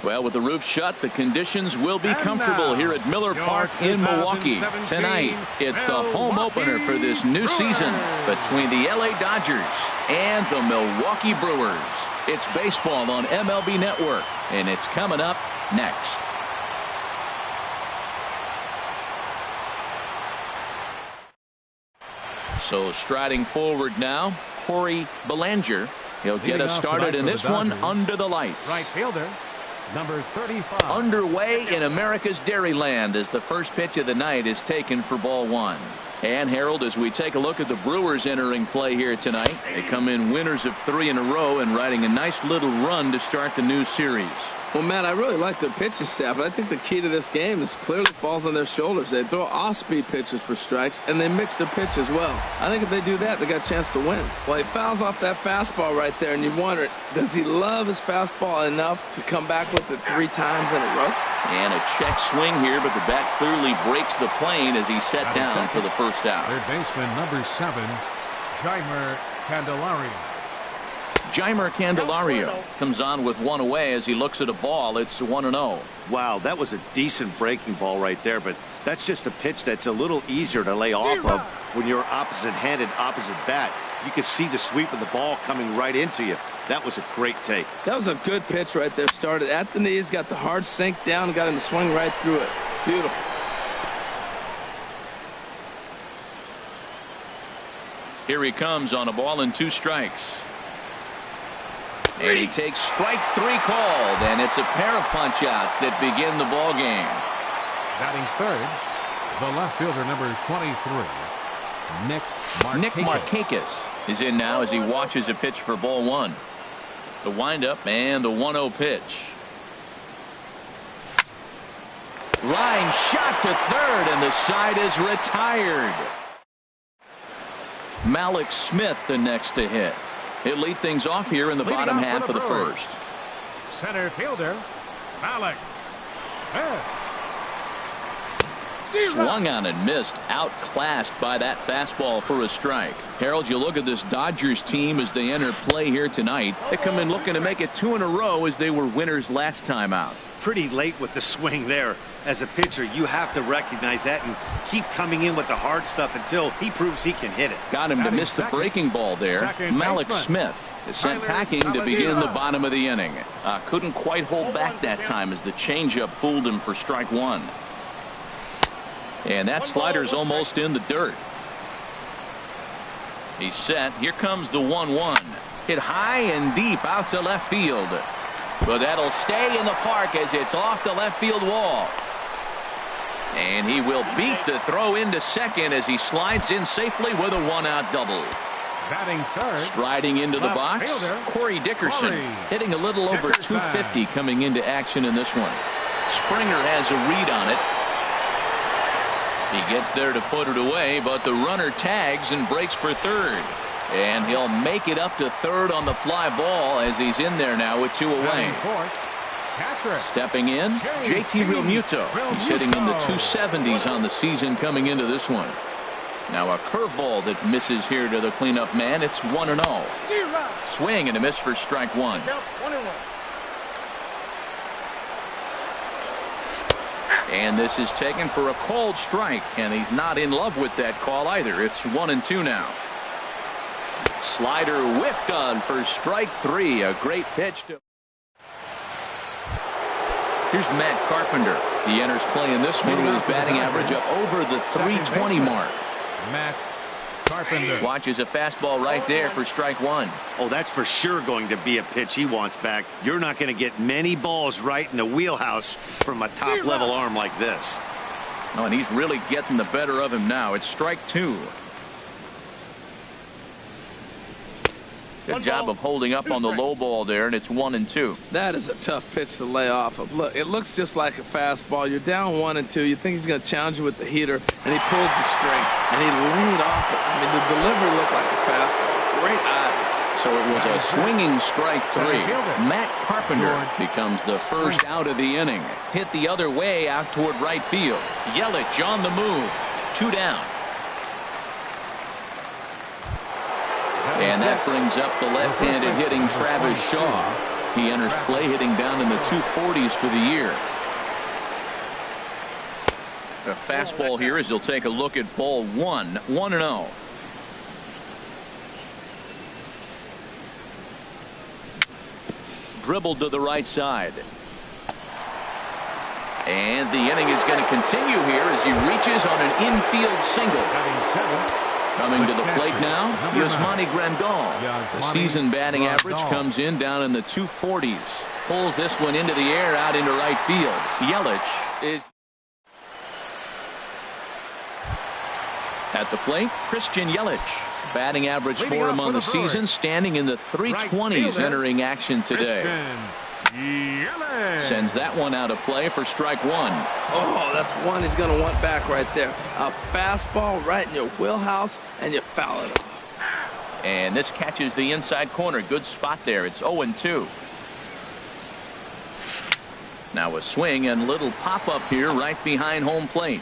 Well, with the roof shut, the conditions will be comfortable here at Miller Park in Milwaukee. Tonight, it's the home opener for this new season between the LA Dodgers and the Milwaukee Brewers. It's baseball on MLB Network, and it's coming up next. So striding forward now, Corey Bellinger. He'll get us started in this one under the lights. Right fielder, number 35. Underway in America's Dairyland as the first pitch of the night is taken for ball one. And Harold, as we take a look at the Brewers entering play here tonight, they come in winners of 3 in a row and riding a nice little run to start the new series. Well, Matt, I really like their pitching staff, but I think the key to this game is clearly falls on their shoulders. They throw off-speed pitches for strikes, and they mix their pitch as well. I think if they do that, they got a chance to win. Well, he fouls off that fastball right there, and you wonder, does he love his fastball enough to come back with it 3 times in a row? And a check swing here, but the bat clearly breaks the plane as he set down for the first out. Third baseman, number 7, Jeimer Candelario. Jeimer Candelario comes on with 1 away as he looks at a ball. It's 1-0. Wow, that was a decent breaking ball right there, but that's just a pitch that's a little easier to lay off of when you're opposite-handed, opposite bat. You could see the sweep of the ball coming right into you. That was a great take. That was a good pitch right there. Started at the knees, got the hard sink down, got him to swing right through it. Beautiful. Here he comes on a ball and 2 strikes. And he takes strike 3 called, and it's a pair of punch-outs that begin the ball game. Batting third, the left fielder, number 23, Nick Markakis is in now as he watches a pitch for ball 1. The windup and the 1-0 pitch. Line shot to third, and the side is retired. Malik Smith the next to hit. He'll lead things off here in the bottom half of the first. Center fielder, Malik Smith. Swung on and missed, outclassed by that fastball for a strike. Harold, you look at this Dodgers team as they enter play here tonight. They come in looking to make it 2 in a row as they were winners last time out. Pretty late with the swing there. As a pitcher, you have to recognize that and keep coming in with the hard stuff until he proves he can hit it. Got him to miss the breaking ball there. Malik Smith is sent packing to begin the bottom of the inning. Couldn't quite hold back that time as the changeup fooled him for strike 1. And that slider's almost in the dirt. He's set. Here comes the 1-1. Hit high and deep out to left field. But that'll stay in the park as it's off the left field wall. And he will beat the throw into second as he slides in safely with a 1-out double. Batting third, striding into the box, fielder, Corey Dickerson, hitting a little over 250 coming into action in this one. Springer has a read on it. He gets there to put it away, but the runner tags and breaks for third. And he'll make it up to third on the fly ball as he's in there now with 2 away. Stepping in, JT Realmuto. He's hitting in the 270s on the season coming into this one. Now a curveball that misses here to the cleanup man. It's 1-0. Swing and a miss for strike 1. And this is taken for a called strike, and he's not in love with that call either. It's 1-2 now. Slider whiffed on for strike 3. A great pitch to. Here's Matt Carpenter. He enters play in this one with his batting average up over the 320 mark. Matt Carpenter watches a fastball right there for strike 1. Oh, that's for sure going to be a pitch he wants back. You're not going to get many balls right in the wheelhouse from a top level arm like this. Oh, and he's really getting the better of him now. It's strike 2. Good job of holding up on the low ball there, and it's 1-2. That is a tough pitch to lay off of. Look, it looks just like a fastball. You're down 1-2. You think he's going to challenge you with the heater, and he pulls the string, and he laid off it. I mean, the delivery looked like a fastball. Great eyes. So it was a swinging strike 3. Matt Carpenter becomes the first out of the inning. Hit the other way out toward right field. Yelich on the move. 2 down. And that brings up the left-handed hitting Travis Shaw. He enters play hitting down in the 240s for the year. A fastball here as he'll take a look at ball 1, 1-0. Dribbled to the right side. And the inning is going to continue here as he reaches on an infield single. Coming to the plate now, Yasmani Grandal. The season batting average comes in down in the 240s. Pulls this one into the air out into right field. Yelich is at the plate. Christian Yelich. Batting average for him on the season standing in the 320s entering action today. Sends that one out of play for strike 1. Oh, that's one he's going to want back right there. A fastball right in your wheelhouse, and you foul it off. And this catches the inside corner. Good spot there. It's 0-2. Now a swing and little pop up here right behind home plate.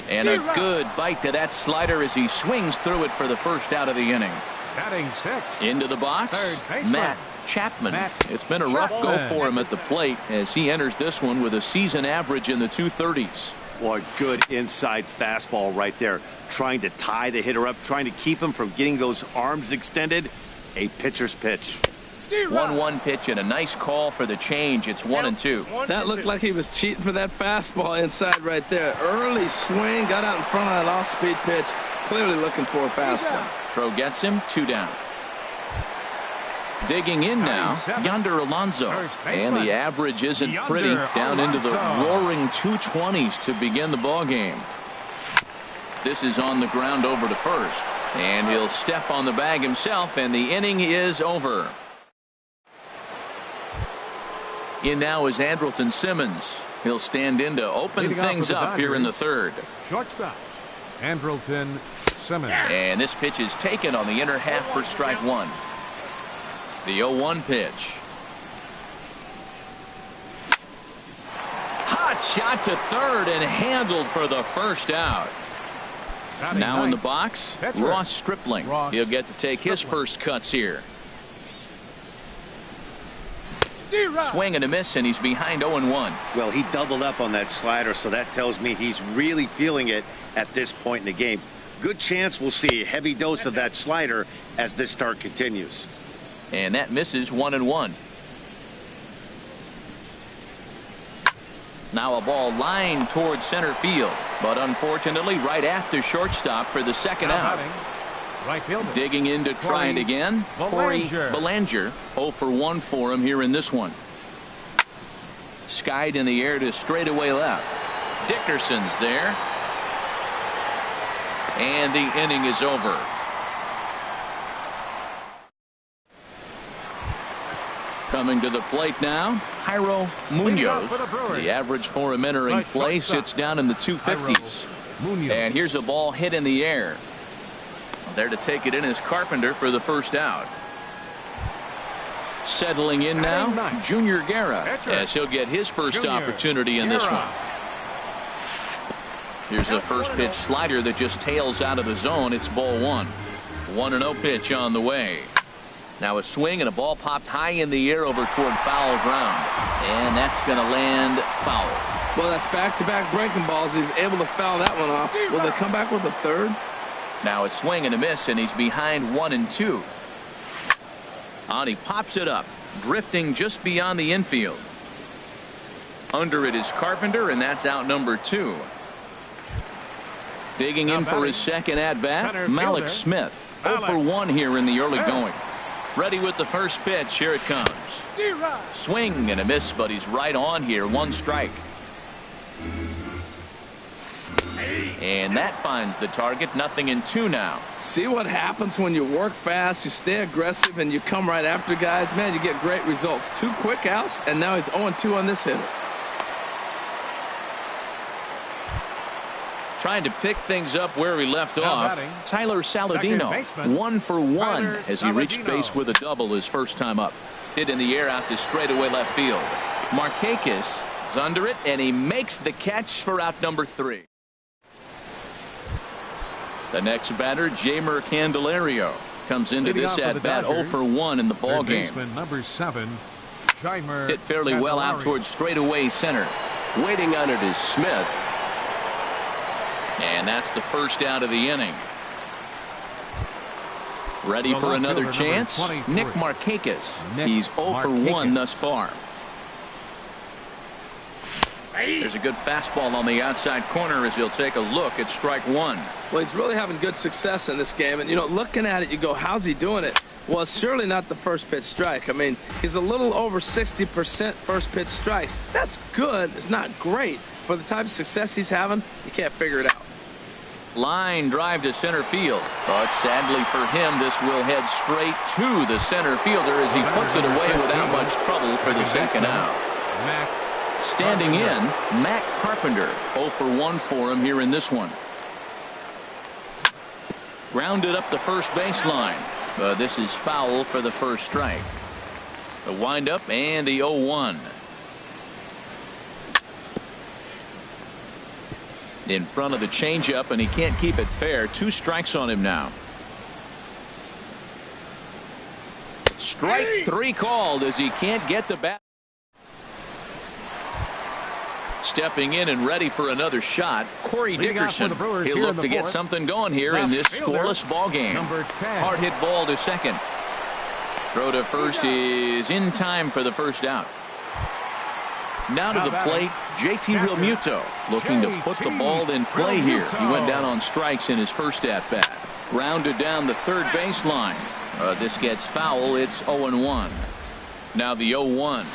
And a good bite to that slider as he swings through it for the first out of the inning. Batting 6. Into the box, Matt Chapman. It's been a rough go for him at the plate as he enters this one with a season average in the 230s. Boy, good inside fastball right there. Trying to tie the hitter up, trying to keep him from getting those arms extended. A pitcher's pitch. 1-1 pitch and a nice call for the change. It's 1-2. That looked like he was cheating for that fastball inside right there. Early swing, got out in front of that off-speed pitch. Clearly looking for a fastball. Throw gets him, 2 down. Digging in now, Yonder Alonso. And the average isn't pretty. Down into the roaring 220s to begin the ball game. This is on the ground over to first. And he'll step on the bag himself, and the inning is over. In now is Andrelton Simmons. He'll stand in to open things up here in the third. Shortstop, Andrelton Simmons. And this pitch is taken on the inner half for strike 1. The 0-1 pitch. Hot shot to third and handled for the first out. Now in the box, Ross Stripling. He'll get to take his first cuts here. Swing and a miss, and he's behind 0-1. Well, he doubled up on that slider, so that tells me he's really feeling it at this point in the game. Good chance we'll see a heavy dose of that slider as this start continues. And that misses 1-1. Now a ball lined towards center field, but unfortunately right after shortstop for the second out. Right fielder. Digging in to try it again. Corey Belanger. 0 for 1 for him here in this one. Skied in the air to straightaway left. Dickerson's there. And the inning is over. Coming to the plate now, Jairo Munoz. The average for him entering play sits down in the 250s. And here's a ball hit in the air. There to take it in is Carpenter for the first out. Settling in now, Junior Guerra, as he'll get his first opportunity in this one. Here's a first pitch slider that just tails out of the zone. It's ball 1. 1-0 pitch on the way. Now a swing and a ball popped high in the air over toward foul ground. And that's going to land foul. Well, that's back-to-back breaking balls. He's able to foul that one off. Will they come back with a third? Now a swing and a miss, and he's behind 1-2. On he pops it up, drifting just beyond the infield. Under it is Carpenter, and that's out number 2. Digging in for his second at-bat, Malik Smith. 0 for 1 here in the early going. Ready with the first pitch. Here it comes. Swing and a miss, but he's right on here. 1 strike. And that finds the target. 0-2 now. See what happens when you work fast, you stay aggressive, and you come right after guys. Man, you get great results. 2 quick outs, and now he's 0-2 on this hitter. Trying to pick things up where he left off. Tyler Saladino, 1 for 1 as he reached base with a double his first time up. Hit in the air out to straightaway left field. Markakis is under it, and he makes the catch for out number 3. The next batter, Jamer Candelario, comes into this at bat 0 for 1 in the ball game. Number 7, Jamer hit fairly well out towards straightaway center. Waiting on it is Smith. And that's the first out of the inning. Ready for another chance? Nick Markakis. He's 0 for 1 thus far. There's a good fastball on the outside corner as he'll take a look at strike one. Well, he's really having good success in this game. And, you know, looking at it, you go, how's he doing it? Well, it's surely not the first pitch strike. I mean, he's a little over 60% first pitch strikes. That's good. It's not great. For the type of success he's having, you can't figure it out. Line drive to center field. But sadly for him, this will head straight to the center fielder as he puts it away without much trouble for the second out. Standing in, Matt Carpenter. 0 for 1 for him here in this one. Grounded up the first baseline. This is foul for the first strike. The windup and the 0-1. In front of the changeup, and he can't keep it fair. 2 strikes on him now. Strike 3 called as he can't get the bat. Stepping in and ready for another shot, Corey Dickerson. He'll look to get something going here in this scoreless ball game. Hard hit ball to second. Throw to first is in time for the first out. Now to the plate, JT Realmuto looking to put the ball in play here. He went down on strikes in his first at bat. Grounded down the third baseline. This gets foul. It's 0-1. Now the 0-1.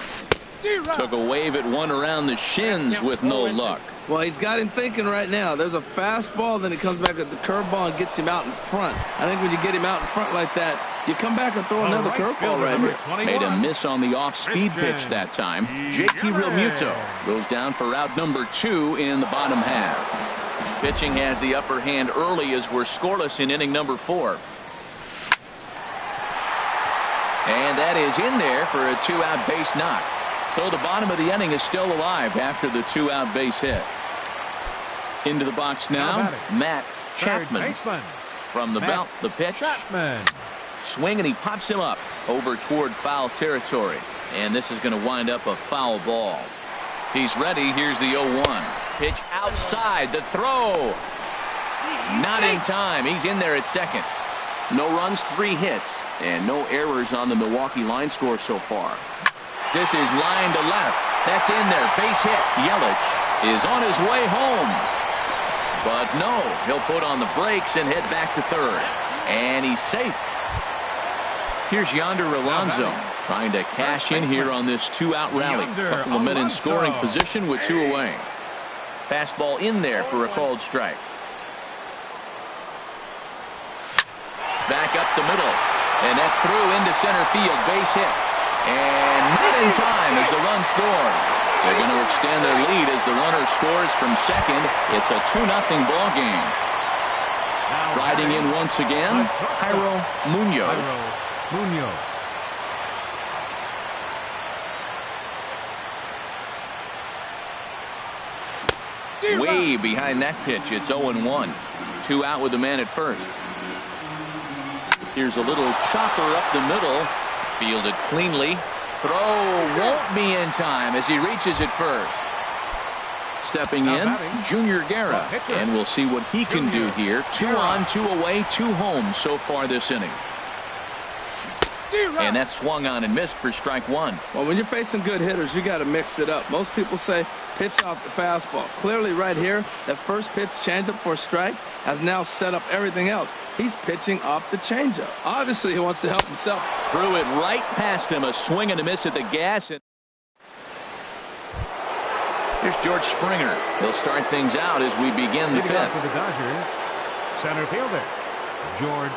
Took a wave at one around the shins with no luck. Well, he's got him thinking right now. There's a fastball, then he comes back at the curveball and gets him out in front. I think when you get him out in front like that, you come back and throw another curveball right here. Made a miss on the off-speed pitch that time. JT Realmuto goes down for out number 2 in the bottom half. Pitching has the upper hand early as we're scoreless in inning number 4. And that is in there for a 2-out base knock. So the bottom of the inning is still alive after the 2-out base hit. Into the box now, Matt Chapman. From the belt, the pitch. Swing, and he pops him up over toward foul territory. And this is going to wind up a foul ball. He's ready. Here's the 0-1. Pitch outside. The throw. Not in time. He's in there at second. No runs, 3 hits, and no errors on the Milwaukee line score so far. This is line to left. That's in there. Base hit. Yelich is on his way home. But no, he'll put on the brakes and head back to third. And he's safe. Here's Yonder Alonso trying to cash in here on this 2-out rally. Couple of men in scoring position with 2 away. Fastball in there for a called strike. Back up the middle. And that's through into center field. Base hit. And not in time as the run scores. They're going to extend their lead as the runner scores from second. It's a 2-0 ball game. Riding in once again, Jairo Munoz. Way behind that pitch. It's 0-1. 2 out with the man at first. Here's a little chopper up the middle. Fielded cleanly. Throw won't be in time as he reaches it first. Stepping in, Junior Guerra. And we'll see what he can do here. 2 on, 2 away, 2 home so far this inning. And that swung on and missed for strike 1. Well, when you're facing good hitters, you got to mix it up. Most people say pitch off the fastball. Clearly right here, that first pitch changeup for a strike has now set up everything else. He's pitching off the changeup. Obviously, he wants to help himself. Threw it right past him. A swing and a miss at the gas. And here's George Springer. He'll start things out as we begin the 5th. For the Dodgers, center fielder George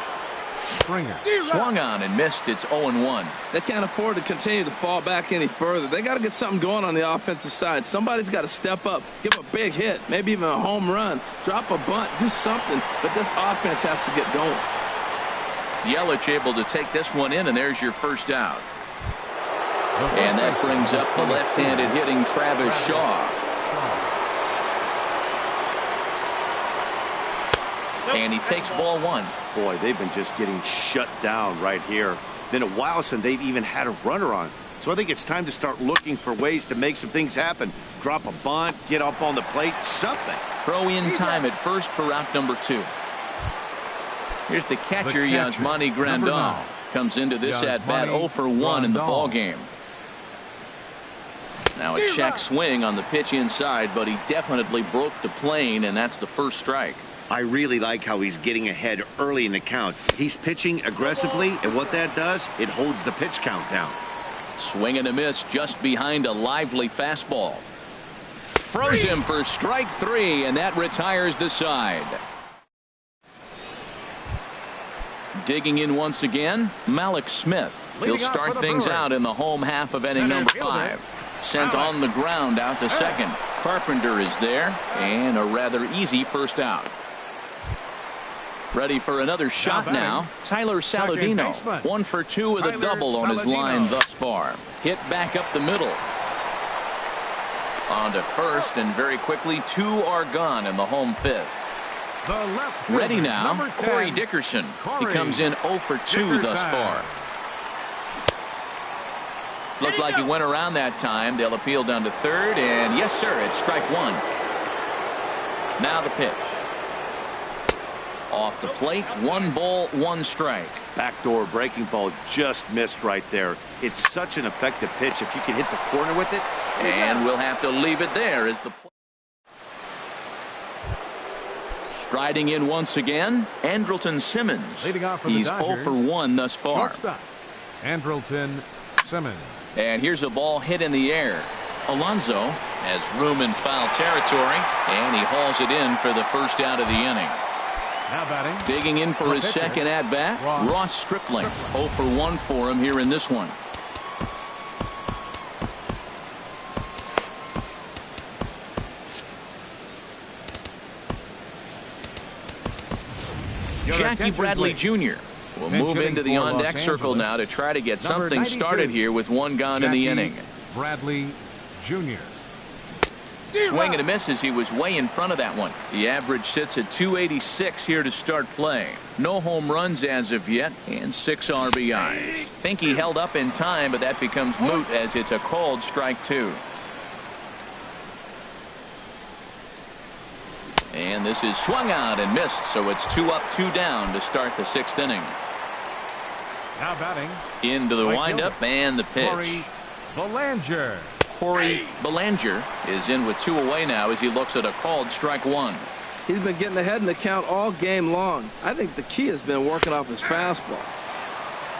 Springer. Swung on and missed. It's 0-1. They can't afford to continue to fall back any further. They got to get something going on the offensive side. Somebody's got to step up, give a big hit, maybe even a home run, drop a bunt, do something. But this offense has to get going. Yelich able to take this one in, and there's your first out. And that brings up the left-handed hitting Travis Shaw. And he takes ball one. Boy, they've been just getting shut down right here. Been a while since they've even had a runner on. So I think it's time to start looking for ways to make some things happen. Drop a bunt, get up on the plate, something. Throw in time at first for out number 2. Here's the catcher, Yasmani Grandal. Comes into this at-bat 0 for 1 in the ball game. Now a check swing on the pitch inside, but he definitely broke the plane, and that's the first strike. I really like how he's getting ahead early in the count. He's pitching aggressively, and what that does, it holds the pitch count down. Swing and a miss just behind a lively fastball. Froze him for strike 3, and that retires the side. Digging in once again, Malik Smith. He'll start things out in the home half of inning number 5. Sent on the ground out to second. Carpenter is there, and a rather easy first out. Ready for another shot now. Tyler Saladino. 1 for 2 with a double on his line thus far. Hit back up the middle. On to first, and very quickly 2 are gone in the home 5th. Ready now, Corey Dickerson. He comes in 0 for 2 thus far. Looked like he went around that time. They'll appeal down to third, and yes, sir, it's strike 1. Now the pitch. Off the plate, 1 ball, 1 strike. Backdoor breaking ball just missed right there. It's such an effective pitch if you can hit the corner with it. And we'll have to leave it there as the striding in once again, Andrelton Simmons. He's 0 for 1 thus far. Andrelton Simmons. And here's a ball hit in the air. Alonso has room in foul territory, and he hauls it in for the first out of the inning. Now batting. Digging in for his second at-bat, Ross Stripling. 0 for 1 for him here in this one. Jackie Bradley Jr. will move into the on-deck circle now to try to get something started here with 1 gone in the inning. Bradley Jr. Swing and a miss as he was way in front of that one. The average sits at 286 here to start play. No home runs as of yet, and 6 RBIs. Think he held up in time, but that becomes moot as it's a called strike 2. And this is swung out and missed, so it's 2 up, 2 down to start the 6th inning. Now batting. Into the windup and the pitch. Corey Belanger. Corey Belanger is in with 2 away now as he looks at a called strike 1. He's been getting ahead in the count all game long. I think the key has been working off his fastball.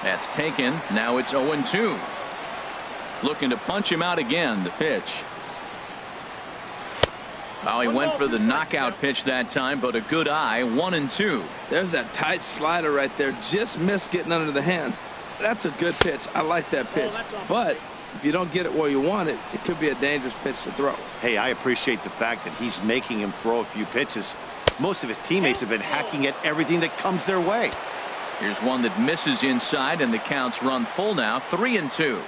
That's taken. Now it's 0-2. Looking to punch him out again. The pitch. Oh, he went for the knockout pitch that time, but a good eye. 1-2. There's that tight slider right there. Just missed getting under the hands. That's a good pitch. I like that pitch. But if you don't get it where you want it, it could be a dangerous pitch to throw. Hey, I appreciate the fact that he's making him throw a few pitches. Most of his teammates have been hacking at everything that comes their way. Here's one that misses inside, and the count's run full now. 3-2.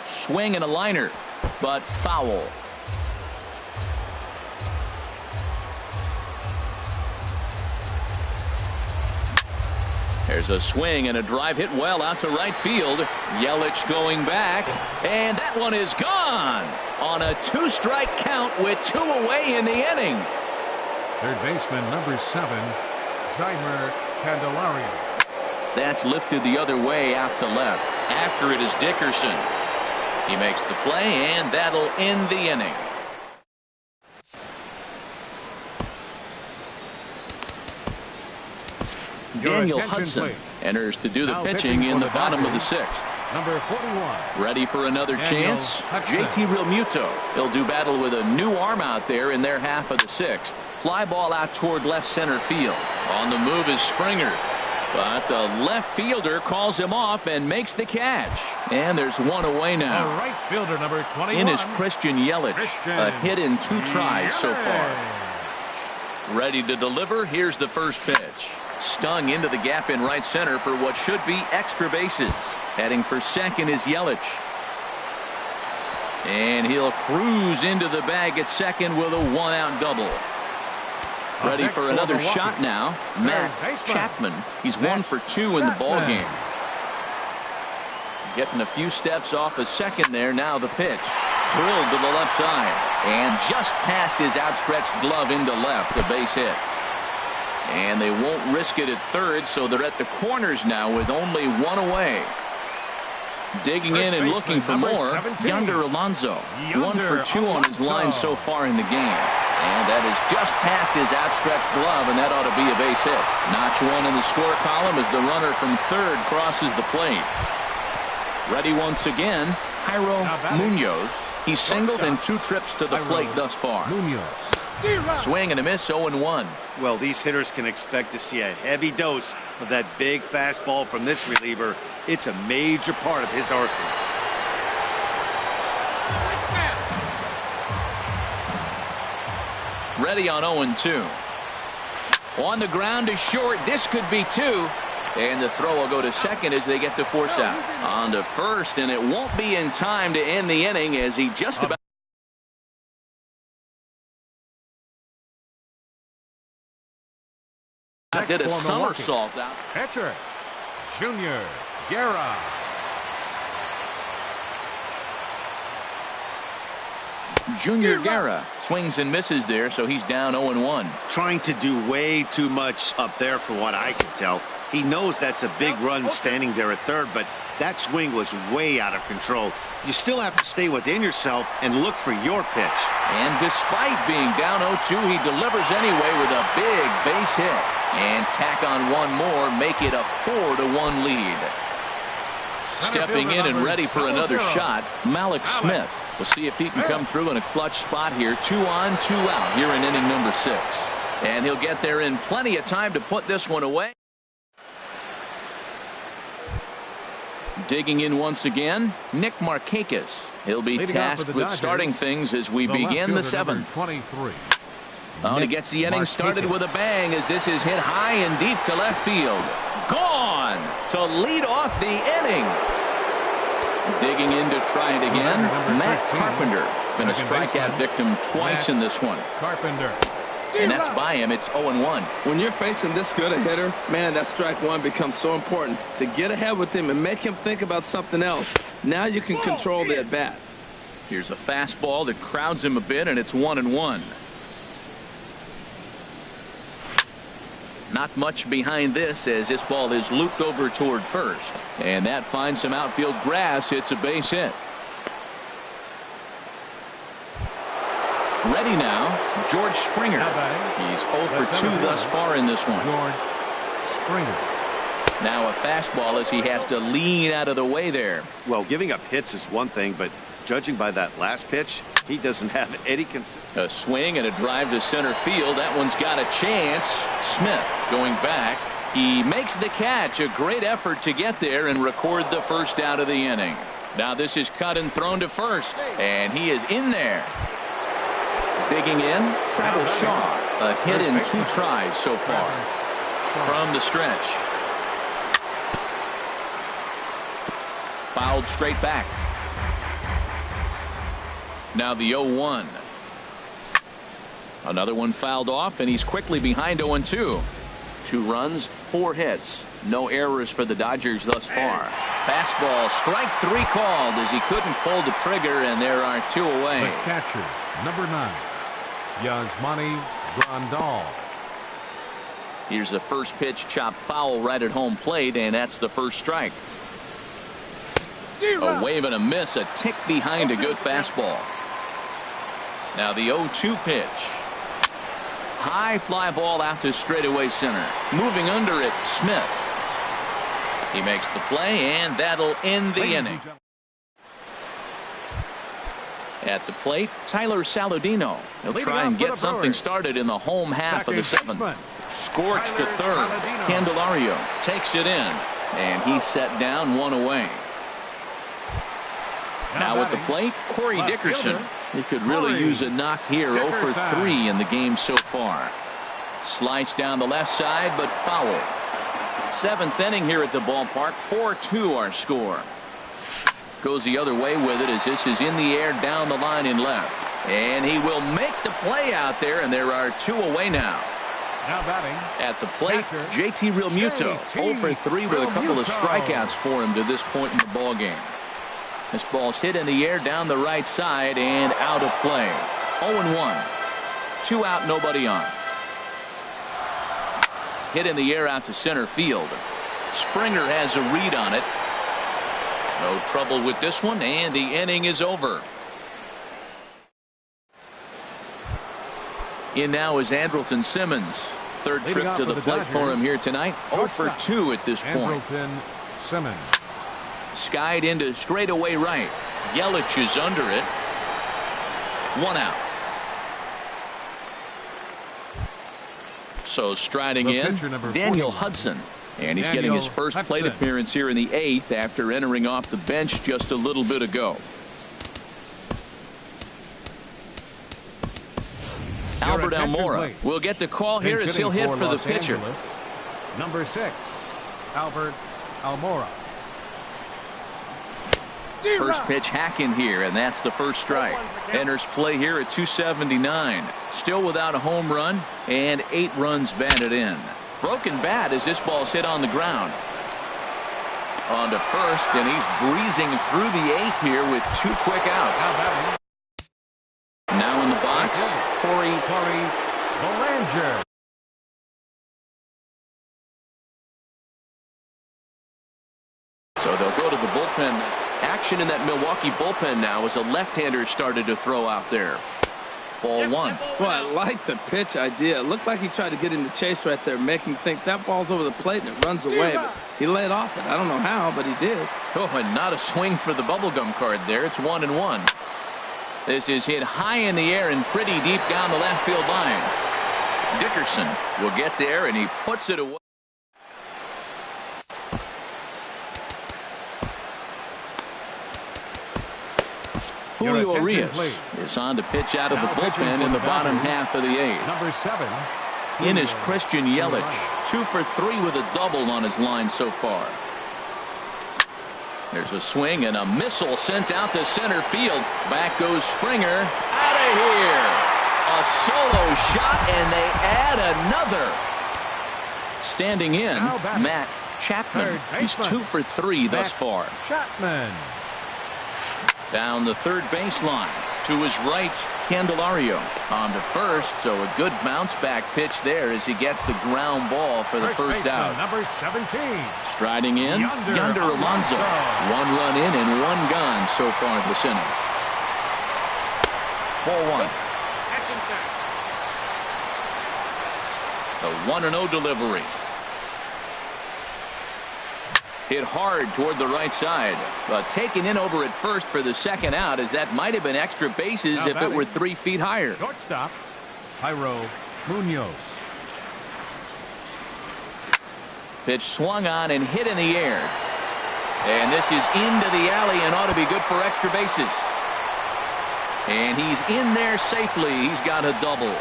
Swing and a liner, but foul. There's a swing and a drive hit well out to right field. Yelich going back, and that one is gone on a 2-strike count with 2 away in the inning. Third baseman number 7, Jeimer Candelario. That's lifted the other way out to left. After it is Dickerson. He makes the play, and that'll end the inning. Daniel Hudson enters to do the pitching in the bottom of the 6th. Number 41. Ready for another chance? JT Realmuto. He'll do battle with a new arm out there in their half of the 6th. Fly ball out toward left center field. On the move is Springer. But the left fielder calls him off and makes the catch. And there's 1 away now. Right fielder number 21. In is Christian Yelich. A hit in 2 tries so far. Ready to deliver. Here's the first pitch. Stung into the gap in right center for what should be extra bases. Heading for second is Yelich. And he'll cruise into the bag at second with a 1-out double. Ready for another shot now. Matt Chapman. He's 1 for 2 in the ball game. Getting a few steps off a second there. Now the pitch. Drilled to the left side. And just past his outstretched glove into left. A base hit. And they won't risk it at third, so they're at the corners now with only one away. Digging in and looking for more. Yonder Alonso. 1 for 2 on his line so far in the game. And that is just past his outstretched glove, and that ought to be a base hit. Notch 1 in the score column as the runner from third crosses the plate. Ready once again, Jairo Munoz. He's singled in 2 trips to the plate thus far. Swing and a miss, 0-1. Well, these hitters can expect to see a heavy dose of that big fastball from this reliever. It's a major part of his arsenal. Ready on 0-2. On the ground to short. This could be 2. And the throw will go to second as they get the force out. On to first, and it won't be in time to end the inning as he just about did a somersault out. Pitcher, Junior Guerra. Junior Guerra swings and misses there, so he's down 0-1. Trying to do way too much up there for what I can tell. He knows that's a big run standing there at third, but that swing was way out of control. You still have to stay within yourself and look for your pitch. And despite being down 0-2, he delivers anyway with a big base hit. And tack on one more, make it a 4-1 lead. Stepping in and ready for another shot, Malik Smith. We'll see if he can come through in a clutch spot here. 2 on, 2 out here in inning number 6. And he'll get there in plenty of time to put this one away. Digging in once again, Nick Markakis. He'll be tasked with starting things as we begin the 7th. 23. Oh, and he gets the inning started with a bang as this is hit high and deep to left field. Gone to lead off the inning. Digging in to try it again, Matt Carpenter. Been a strikeout victim twice in this one. Carpenter. And that's by him. It's 0-1. When you're facing this good a hitter, man, that strike one becomes so important to get ahead with him and make him think about something else. Now you can control the at bat. Here's a fastball that crowds him a bit, and it's 1-1. Not much behind this as this ball is looped over toward first. And that finds some outfield grass. It's a base hit. Ready now, George Springer. He's 0 for 2 thus far in this one. George Springer. Now a fastball as he has to lean out of the way there. Well, giving up hits is one thing, but judging by that last pitch, he doesn't have any concern. A swing and a drive to center field. That one's got a chance. Smith going back. He makes the catch. A great effort to get there and record the first out of the inning. Now this is cut and thrown to first, and he is in there. Digging in, Travis Shaw. A hit in 2 tries so far. From the stretch. Fouled straight back. Now the 0-1. Another one fouled off, and he's quickly behind 0-2. 2 runs, 4 hits. No errors for the Dodgers thus far. Fastball, strike 3 called as he couldn't pull the trigger, and there are 2 away. The catcher, number 9, Yasmani Grandal. Here's the first pitch chopped foul right at home plate, and that's the first strike. A wave and a miss, a tick behind a good fastball. Now the 0-2 pitch. High fly ball out to straightaway center. Moving under it, Smith. He makes the play, and that'll end the inning. At the plate, Tyler Saladino. He'll try and get something started in the home half of the 7th. Scorched to third. Candelario takes it in, and he's set down 1 away. Now at the plate, Corey Dickerson. He could really use a knock here. 0 for 3 in the game so far. Sliced down the left side, but foul. 7th inning here at the ballpark. 4-2 our score. Goes the other way with it as this is in the air down the line in left. And he will make the play out there, and there are 2 away now. Now batting. At the plate, Catcher, JT Realmuto. 0 for 3 with a couple of Realmuto. strikeouts for him to this point in the ball game. This ball's hit in the air down the right side and out of play. 0-1. 2 out, nobody on. Hit in the air out to center field. Springer has a read on it. No trouble with this one, and the inning is over. In now is Andrelton Simmons. Third Leading trip off to for the the plate for Dodgers. him here tonight. 0 for 2 at this point. Andrelton Simmons. Skied into straightaway right. Yelich is under it. 1 out. So striding The in, pitcher, number Daniel 41. Hudson. And he's Daniel getting his first plate Hudson. appearance here in the 8th after entering off the bench just a little bit ago. Your Albert attention, Almora please. will get the call here Pinch as he'll hitting hit for for the Los pitcher. Angeles, number 6, Albert Almora. First pitch hacking here, and that's the first strike. Enters play here at 279. Still without a home run and 8 runs batted in. Broken bat as this ball's hit on the ground. On to first, and he's breezing through the 8th here with 2 quick Now outs. batting. Now in the box, Corey. Belanger. So they'll go to the bullpen. Action in that Milwaukee bullpen now as a left-hander started to throw out there. Ball 1. Well, I like the pitch idea. It looked like he tried to get him to chase right there, make him think that ball's over the plate and it runs away. But he laid off it. I don't know how, but he did. Oh, and not a swing for the bubblegum card there. It's 1-1. This is hit high in the air and pretty deep down the left field line. Dickerson will get there, and he puts it away. Your Julio attention, Urias please. is on to pitch out of the Now pitching bullpen for in the the bottom Dodgers, half of the 8th. Number 7. In is Julio Christian Yelich. Urias. 2 for 3 with a double on his line so far. There's a swing and a missile sent out to center field. Back goes Springer. Out of here. A solo shot, and they add another. Standing in, Now batting. Matt Chapman. Third He's baseman. 2 for 3 thus Matt far. Chapman. Down the third baseline. To his right, Candelario. On to first, so a good bounce back pitch there as he gets the ground ball for the first baseman, out. Number 17. Striding in, Yonder Alonso. Alonso. 1 run in and 1 gone so far this inning. Ball 1. The 1-0 delivery. Hit hard toward the right side, but taken in over at first for the second out, as that might have been extra bases Now if it were batting. 3 feet higher. Shortstop, Jairo Munoz. Pitch swung on and hit in the air. And this is into the alley and ought to be good for extra bases. And he's in there safely. He's got a double.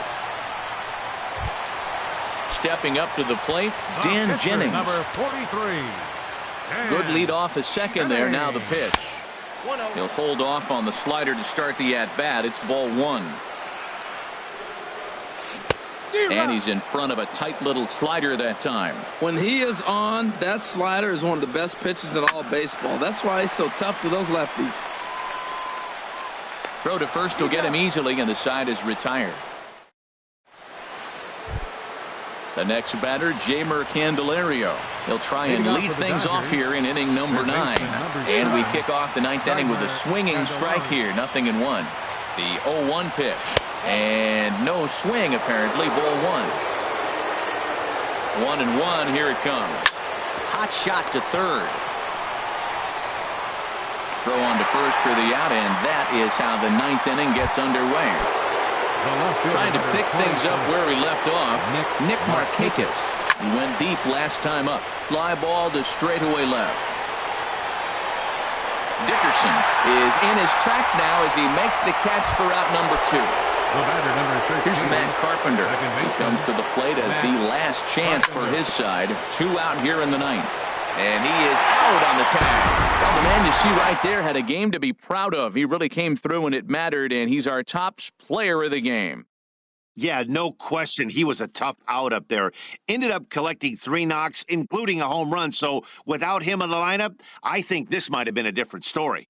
Stepping up to the plate, Dan Pitcher, Jennings. Number 43. Good Dan lead off a second there. Now the Jennings. pitch. He'll hold off on the slider to start the at-bat. It's ball 1. And he's in front of a tight little slider that time. When he is on, that slider is one of the best pitches in all baseball. That's why he's so tough to those lefties. Throw to first will get him easily, and the side is retired. The next batter, Jeimer Candelario. He'll try and Leading off lead for the things off Dodgers, here in inning number third 9. baseman, number And we 7, kick off the 9th inning with a swinging Jeimer strike here. Candelario. 0-1. The 0-1 pitch. And no swing, apparently. Ball 1. 1-1. Here it comes. Hot shot to third. Throw on to first for the out, and that is how the 9th inning gets underway. The left fielder, Trying to number pick things up 24. where he left off. Nick Markakis. He went deep last time up. Fly ball to straightaway left. Dickerson is in his tracks now as he makes the catch for out number 2. The batter, number 13. Here's Matt Carpenter. Second He baseman, comes to the plate as the Matt last chance for Carpenter. his side. 2 out here in the 9th. And he is out on the tag. Well, the man you see right there had a game to be proud of. He really came through when it mattered, and he's our top player of the game. Yeah, no question. He was a tough out up there. Ended up collecting 3 knocks, including a home run. So without him in the lineup, I think this might have been a different story.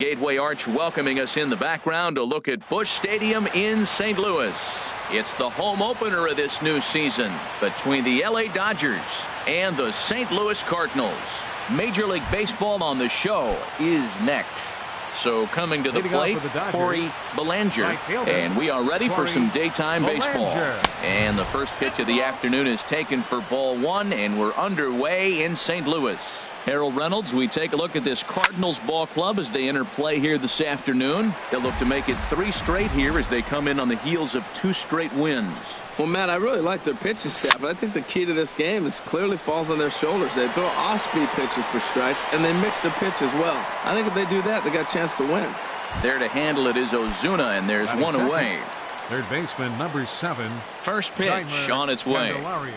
Gateway Arch welcoming us in the background to look at Busch Stadium in St. Louis. It's the home opener of this new season between the LA Dodgers and the St. Louis Cardinals. Major League Baseball on the show is next. So coming to the plate, Corey Belanger. And we are ready for some daytime baseball. And the first pitch of the afternoon is taken for ball one, and we're underway in St. Louis. Harold Reynolds, we take a look at this Cardinals ball club as they enter play here this afternoon. They'll look to make it 3 straight here as they come in on the heels of 2 straight wins. Well, Matt, I really like their pitching staff, but I think the key to this game is clearly falls on their shoulders. They throw off-speed pitches for strikes, and they mix the pitch as well. I think if they do that, they got a chance to win. There to handle it is Ozuna, and there's one away. Third baseman, number 7. First pitch on its way. Candelario.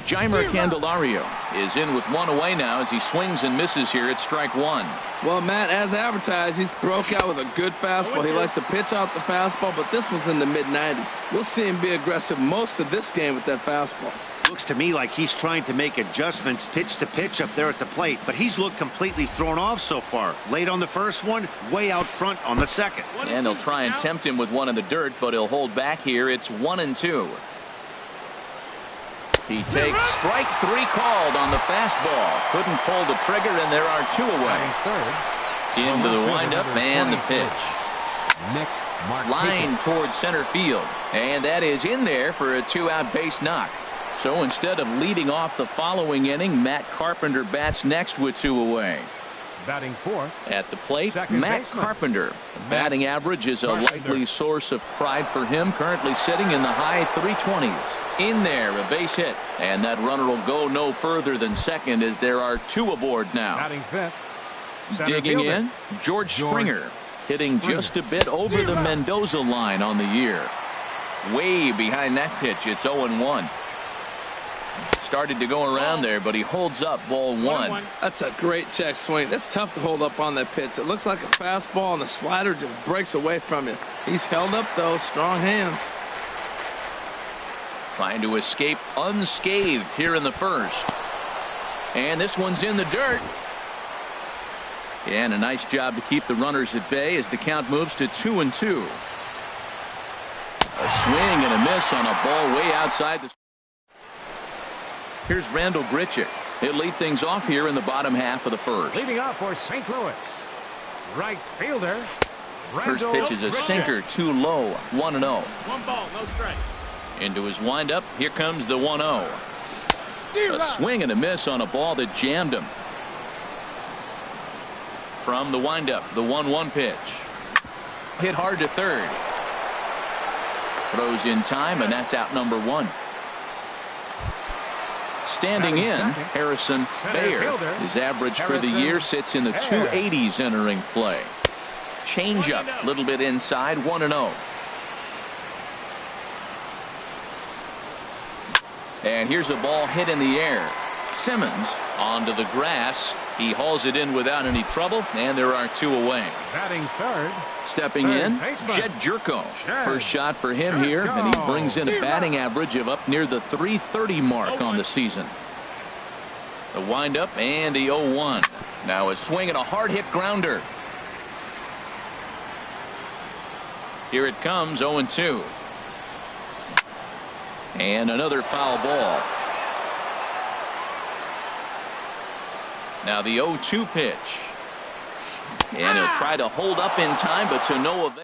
Jeimer Candelario is in with 1 away now as he swings and misses here at strike 1. Well, Matt, as advertised, he's broke out with a good fastball. He likes to pitch out the fastball, but this was in the mid-90s. We'll see him be aggressive most of this game with that fastball. Looks to me like he's trying to make adjustments pitch to pitch up there at the plate, but he's looked completely thrown off so far. Late on the first one, way out front on the second. And they'll try and tempt him with one in the dirt, but he'll hold back here. It's 1-2. He takes strike 3 called on the fastball. Couldn't pull the trigger, and there are 2 away. Into the windup and the pitch. Line towards center field. And that is in there for a 2-out base knock. So instead of leading off the following inning, Matt Carpenter bats next with 2 away. Batting 4th. At the plate, Matt Carpenter. Batting average is a likely source of pride for him, currently sitting in the high 320s. In there, a base hit, and that runner will go no further than second as there are 2 aboard now. Batting 5th. Digging in, George Springer, hitting just a bit over the Mendoza line on the year. Way behind that pitch, it's 0-1. Started to go around there, but he holds up ball 1. That's a great check swing. That's tough to hold up on that pitch. It looks like a fastball, and the slider just breaks away from you. He's held up, though. Strong hands. Trying to escape unscathed here in the first. And this one's in the dirt. And a nice job to keep the runners at bay as the count moves to 2-2. A swing and a miss on a ball way outside the. Here's Randall Grichuk. He'll lead things off here in the bottom half of the first. Leading off for St. Louis. Right fielder. First pitch is a sinker too low. 1-0. 1 ball, no strikes. Into his windup. Here comes the 1-0. A swing and a miss on a ball that jammed him. From the windup, the 1-1 pitch. Hit hard to third. Throws in time, and that's out number 1. Standing in, Harrison Bayer. His average for the year sits in the 280s entering play. Changeup, a little bit inside, 1-0. And here's a ball hit in the air. Simmons onto the grass. He hauls it in without any trouble, and there are 2 away. Batting third. Stepping in, Jed Jerko. First shot for him here, and he brings in a batting average of up near the 330 mark on the season. The windup and the 0-1. Now a swing and a hard hit grounder. Here it comes, 0-2. And another foul ball. Now the 0-2 pitch. And he'll try to hold up in time, but to no avail.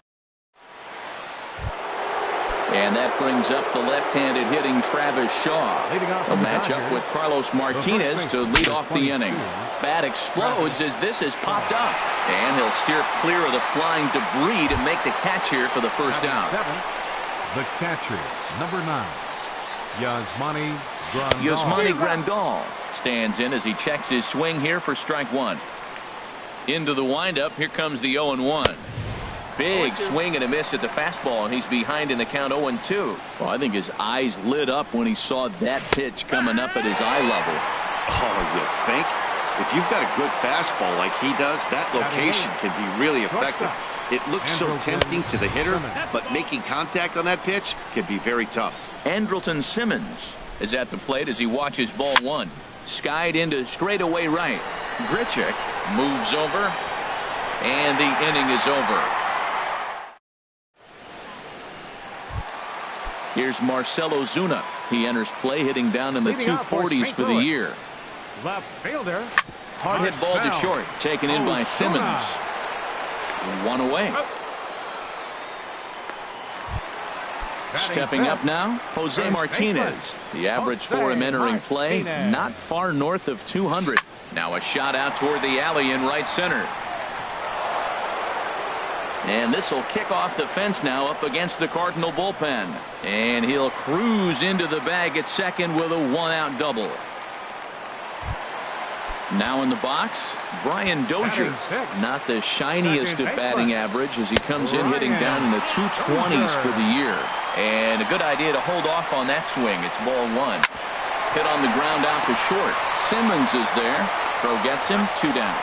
And that brings up the left-handed hitting Travis Shaw. He'll match up with Carlos Martinez to lead off the inning. Bat explodes as this has popped up. And he'll steer clear of the flying debris to make the catch here for the first out. The catcher, number 9. Yasmani Grandal stands in as he checks his swing here for strike 1. Into the windup. Here comes the 0-1. Big swing and a miss at the fastball, and he's behind in the count 0-2. Well, I think his eyes lit up when he saw that pitch coming up at his eye level. Oh, you think? If you've got a good fastball like he does, that location can be really effective. It looks so tempting to the hitter, but making contact on that pitch can be very tough. Andrelton Simmons is at the plate as he watches ball 1. Skied into straightaway right. Grichuk moves over. and the inning is over. Here's Marcell Ozuna. He enters play hitting down in the 240s for the year. Left fielder. Hard hit ball to short, taken in by Simmons. One away. Stepping up now, Jose Martinez. The average for him entering play, not far north of 200. Now a shot out toward the alley in right center. And this will kick off the fence now up against the Cardinal bullpen. And he'll cruise into the bag at second with a one-out double. Now in the box, Brian Dozier. Not the shiniest of batting average as he comes in hitting down in the 220s for the year. And a good idea to hold off on that swing. It's ball one. Hit on the ground out to short. Simmons is there. Throw gets him, 2 down.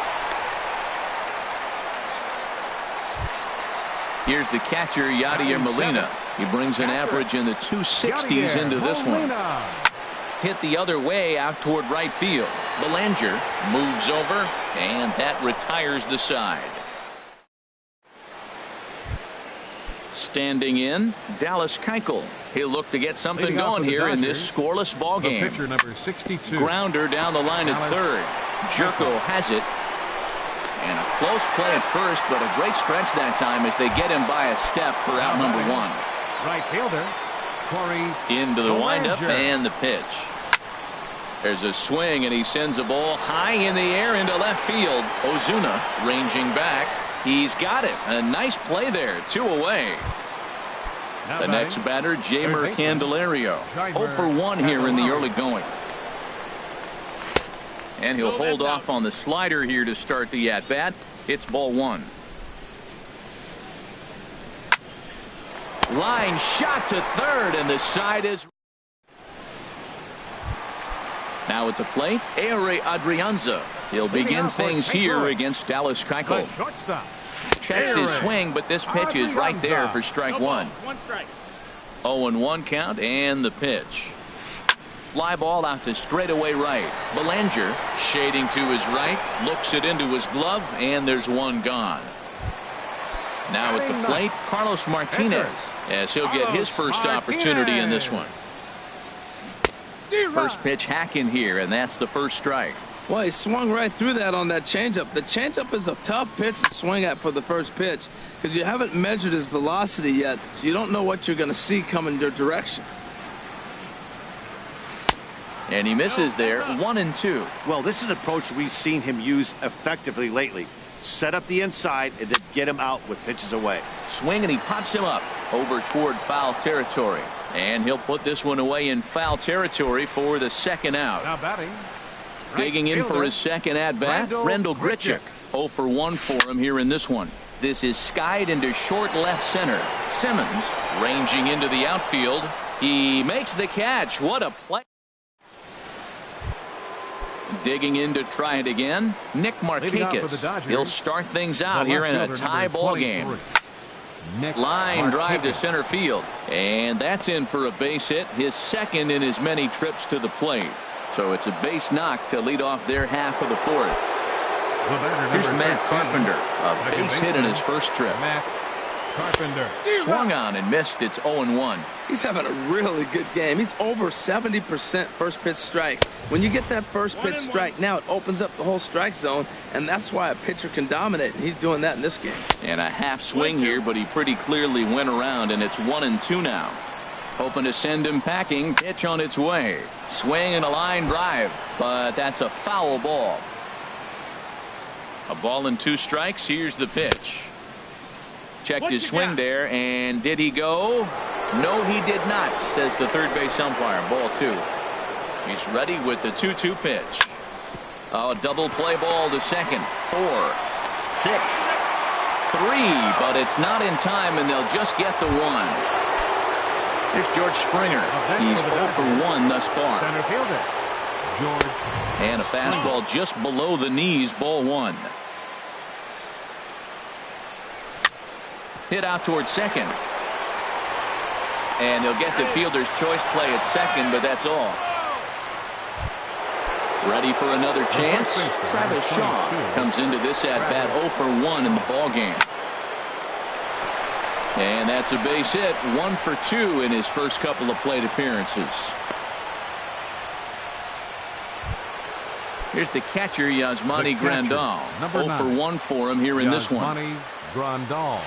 Here's the catcher, Yadier Molina. He brings an average in the 260s into this one. Hit the other way out toward right field. Belanger moves over, and that retires the side. Standing in, Dallas Keuchel. He'll look to get something going here in this scoreless ball game. Pitcher number 62. Grounder down the line at third. Jerko has it. And a close play at first, but a great stretch that time as they get him by a step for out number one. Right fielder, Corey. Into the windup and the pitch. There's a swing, and he sends a ball high in the air into left field. Ozuna ranging back. He's got it. A nice play there. 2 away. The next batter, Jeimer Candelario. 0 for 1 here in the early going. And he'll hold off on the slider here to start the at-bat. It's ball one. Line shot to third, and the side is... Now at the plate, Ehire Adrianza. He'll begin things here against Dallas Keuchel. Checks his swing, but this pitch is right there for strike one. 0-1 count, and the pitch. Fly ball out to straightaway right. Belanger shading to his right, looks it into his glove, and there's one gone. Now at the plate, Carlos Martinez, as he'll get his first opportunity in this one. First pitch hack in here, and that's the first strike. Well, he swung right through that on that changeup. The changeup is a tough pitch to swing at for the first pitch because you haven't measured his velocity yet, so you don't know what you're going to see coming your direction. And he misses there, 1-2. Well, this is an approach we've seen him use effectively lately. Set up the inside and then get him out with pitches away. Swing, and he pops him up over toward foul territory. And he'll put this one away in foul territory for the second out. Now batting. Digging in for his second at-bat, Randall Grichuk. 0 for 1 for him here in this one. This is skied into short left center. Simmons ranging into the outfield. He makes the catch. What a play. Digging in to try it again, Nick Markakis. He'll start things out here in a tie ball game. Line drive to center field, and that's in for a base hit, his second in as many trips to the plate. So it's a base knock to lead off their half of the fourth. Here's Matt Carpenter, a base hit in his first trip. Carpenter swung on and missed. It's 0-1. He's having a really good game. He's over 70% first pitch strike. When you get that first pitch strike, now it opens up the whole strike zone, and that's why a pitcher can dominate, and he's doing that in this game. And a half swing here, but he pretty clearly went around, and it's 1-2 now. Hoping to send him packing. Pitch on its way. Swing and a line drive, but that's a foul ball. A ball and 2 strikes. Here's the pitch. Checked his swing there, and did he go? No, he did not, says the third base umpire. Ball 2. He's ready with the 2-2 pitch. A double play ball to second. 4, 6, 3, but it's not in time, and they'll just get the 1. Here's George Springer. He's 0 for 1 thus far. Center fielder George. And a fastball just below the knees. Ball 1. Hit out towards second. And he'll get the fielder's choice play at second, but that's all. Ready for another chance. Travis Shaw comes into this at-bat 0 for 1 in the ball game. And that's a base hit. 1 for 2 in his first couple of plate appearances. Here's the catcher, Yasmani Grandal. 0 for 1 for him here in this one. Grandal.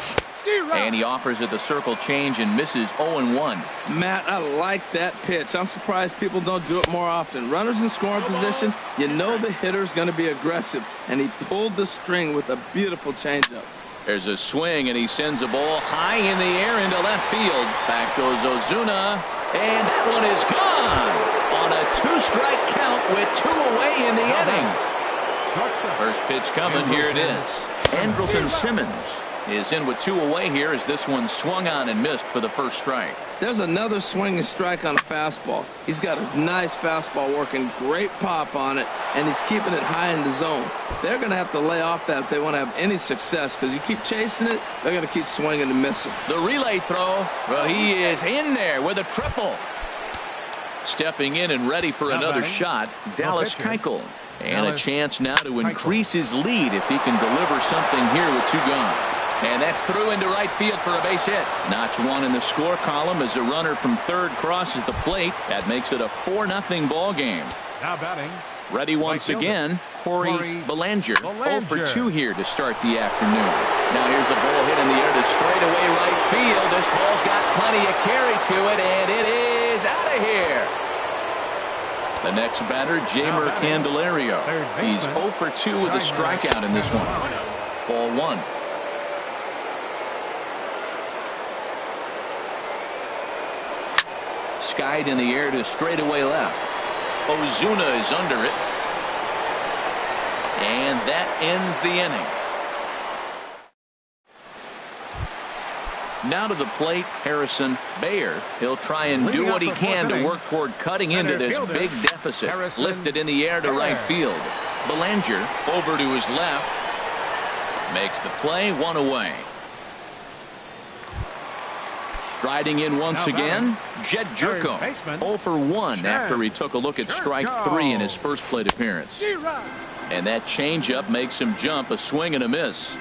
And he offers it the circle change and misses 0-1. Matt, I like that pitch. I'm surprised people don't do it more often. Runners in scoring position, you know the hitter's going to be aggressive, and he pulled the string with a beautiful changeup. There's a swing, and he sends a ball high in the air into left field. Back goes Ozuna, and that one is gone on a 2-strike count with 2 away in the inning. First pitch coming. Here it is. Andrelton Simmons is in with 2 away here as this one swung on and missed for the first strike. There's another swinging strike on a fastball. He's got a nice fastball working, great pop on it, and he's keeping it high in the zone. They're going to have to lay off that if they want to have any success, because you keep chasing it, they're going to keep swinging and missing. The relay throw, well, he is in there with a triple. Stepping in and ready for another shot, Dallas Keuchel. And a chance now to increase his lead if he can deliver something here with 2 gone. And that's through into right field for a base hit. Notch 1 in the score column as a runner from third crosses the plate. That makes it a 4-0 ball game. Now batting. Ready once again, Corey Bellinger. 0 for 2 here to start the afternoon. Now here's a ball hit in the air to straightaway right field. This ball's got plenty of carry to it, and it is out of here. The next batter, Jamer Candelario. He's 0 for 2 with a strikeout in this one. Ball 1. Skied in the air to straightaway left. Ozuna is under it. And that ends the inning. Now to the plate, Harrison Bader. He'll try and do what he can to work toward cutting into this big deficit. Lifted in the air to right field. Bellinger over to his left. Makes the play, 1 away. Striding in once again, Jed Jerko. 0 for 1 after he took a look at strike 3 in his first plate appearance. And that changeup makes him jump, a swing and a miss.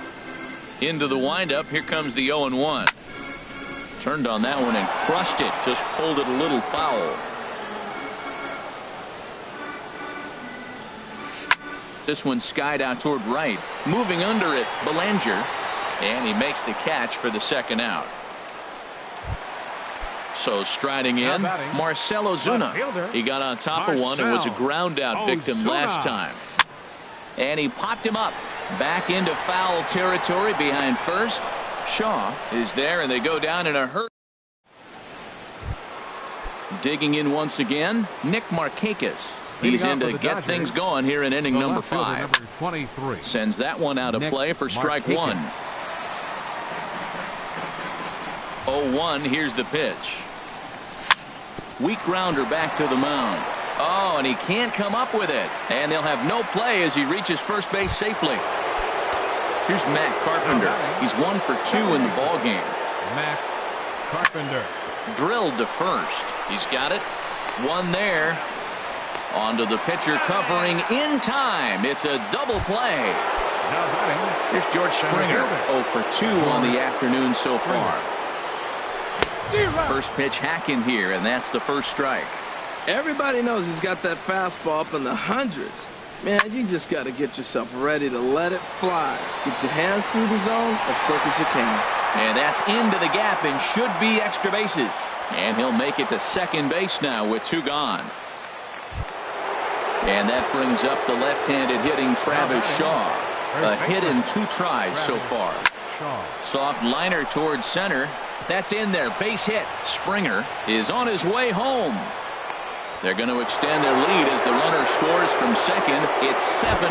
Into the windup, here comes the 0-1. Turned on that one and crushed it, just pulled it a little foul. This one skied out toward right. Moving under it, Bellinger. And he makes the catch for the second out. So striding in, Marcell Ozuna. He got on top of one and was a ground out victim last time. And he popped him up. Back into foul territory behind first. Shaw is there, and they go down in a hurry. Digging in once again, Nick Markakis. He's in to get things going here in inning number 5. Sends that one out of play for strike 1. 0-1, here's the pitch. Weak grounder back to the mound. Oh, and he can't come up with it. And they'll have no play as he reaches first base safely. Here's Matt Carpenter. He's 1 for 2 in the ball game. Matt Carpenter. Drilled to first. He's got it. 1 there. Onto the pitcher covering in time. It's a double play. Here's George Springer. 0 for 2 on the afternoon so far. First pitch hacking here, and that's the first strike. Everybody knows he's got that fastball up in the hundreds. Man, you just got to get yourself ready to let it fly. Get your hands through the zone as quick as you can. And that's into the gap and should be extra bases. And he'll make it to second base now with 2 gone. And that brings up the left-handed hitting Travis Shaw. A hit in 2 tries so far. Soft liner towards center. That's in there. Base hit. Springer is on his way home. They're going to extend their lead as the runner scores from second. It's 7-0.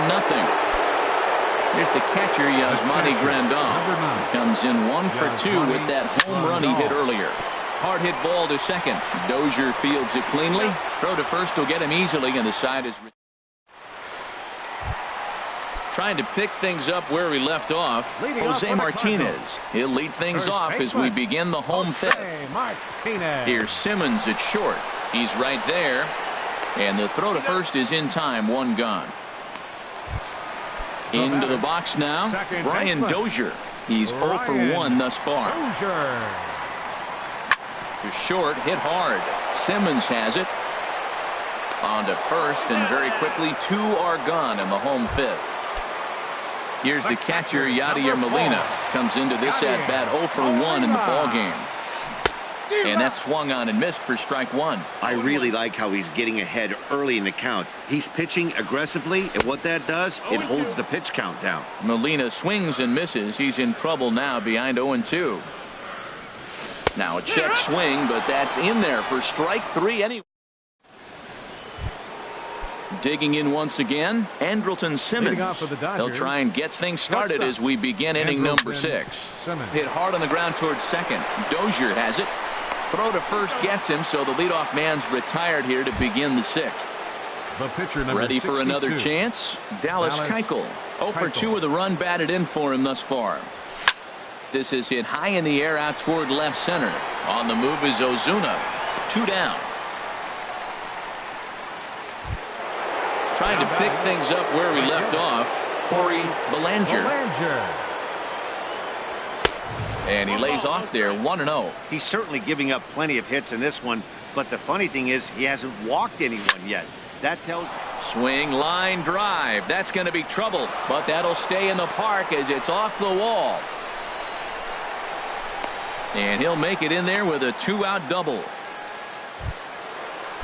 Here's the catcher, Yasmani Grandal. Comes in 1 for 2 with that home run he hit earlier. Hard hit ball to second. Dozier fields it cleanly. Throw to first will get him easily, and the side is trying to pick things up where we left off. Jose Martinez. He'll lead things off as we begin the home fifth. Here's Simmons at short. He's right there. And the throw to first is in time. One gone. Into the box now. Brian Dozier. He's 0 for 1 thus far. To short, hit hard. Simmons has it. On to first, and very quickly 2 are gone in the home fifth. Here's the catcher, Yadier Molina. Comes into this at-bat 0 for 1 in the ballgame. And that's swung on and missed for strike one. I really like how he's getting ahead early in the count. He's pitching aggressively, and what that does, it holds the pitch count down. Molina swings and misses. He's in trouble now behind 0-2. Now a check swing, but that's in there for strike 3 anyway. Digging in once again, Andrelton Simmons. He'll try and get things started as we begin inning number 6. Hit hard on the ground towards second. Dozier has it. Throw to first gets him, so the leadoff man's retired here to begin the 6th. The pitcher number Ready for 62. another chance? Dallas Keuchel. 0 for 2 with a run batted in for him thus far. This is hit high in the air out toward left center. On the move is Ozuna. 2 down. Trying to pick things up where we left off, Corey Bellinger. And he lays off there 1-0. He's certainly giving up plenty of hits in this one, but the funny thing is he hasn't walked anyone yet. That tells. Swing, line drive. That's going to be trouble, but that'll stay in the park as it's off the wall. And he'll make it in there with a 2-out double.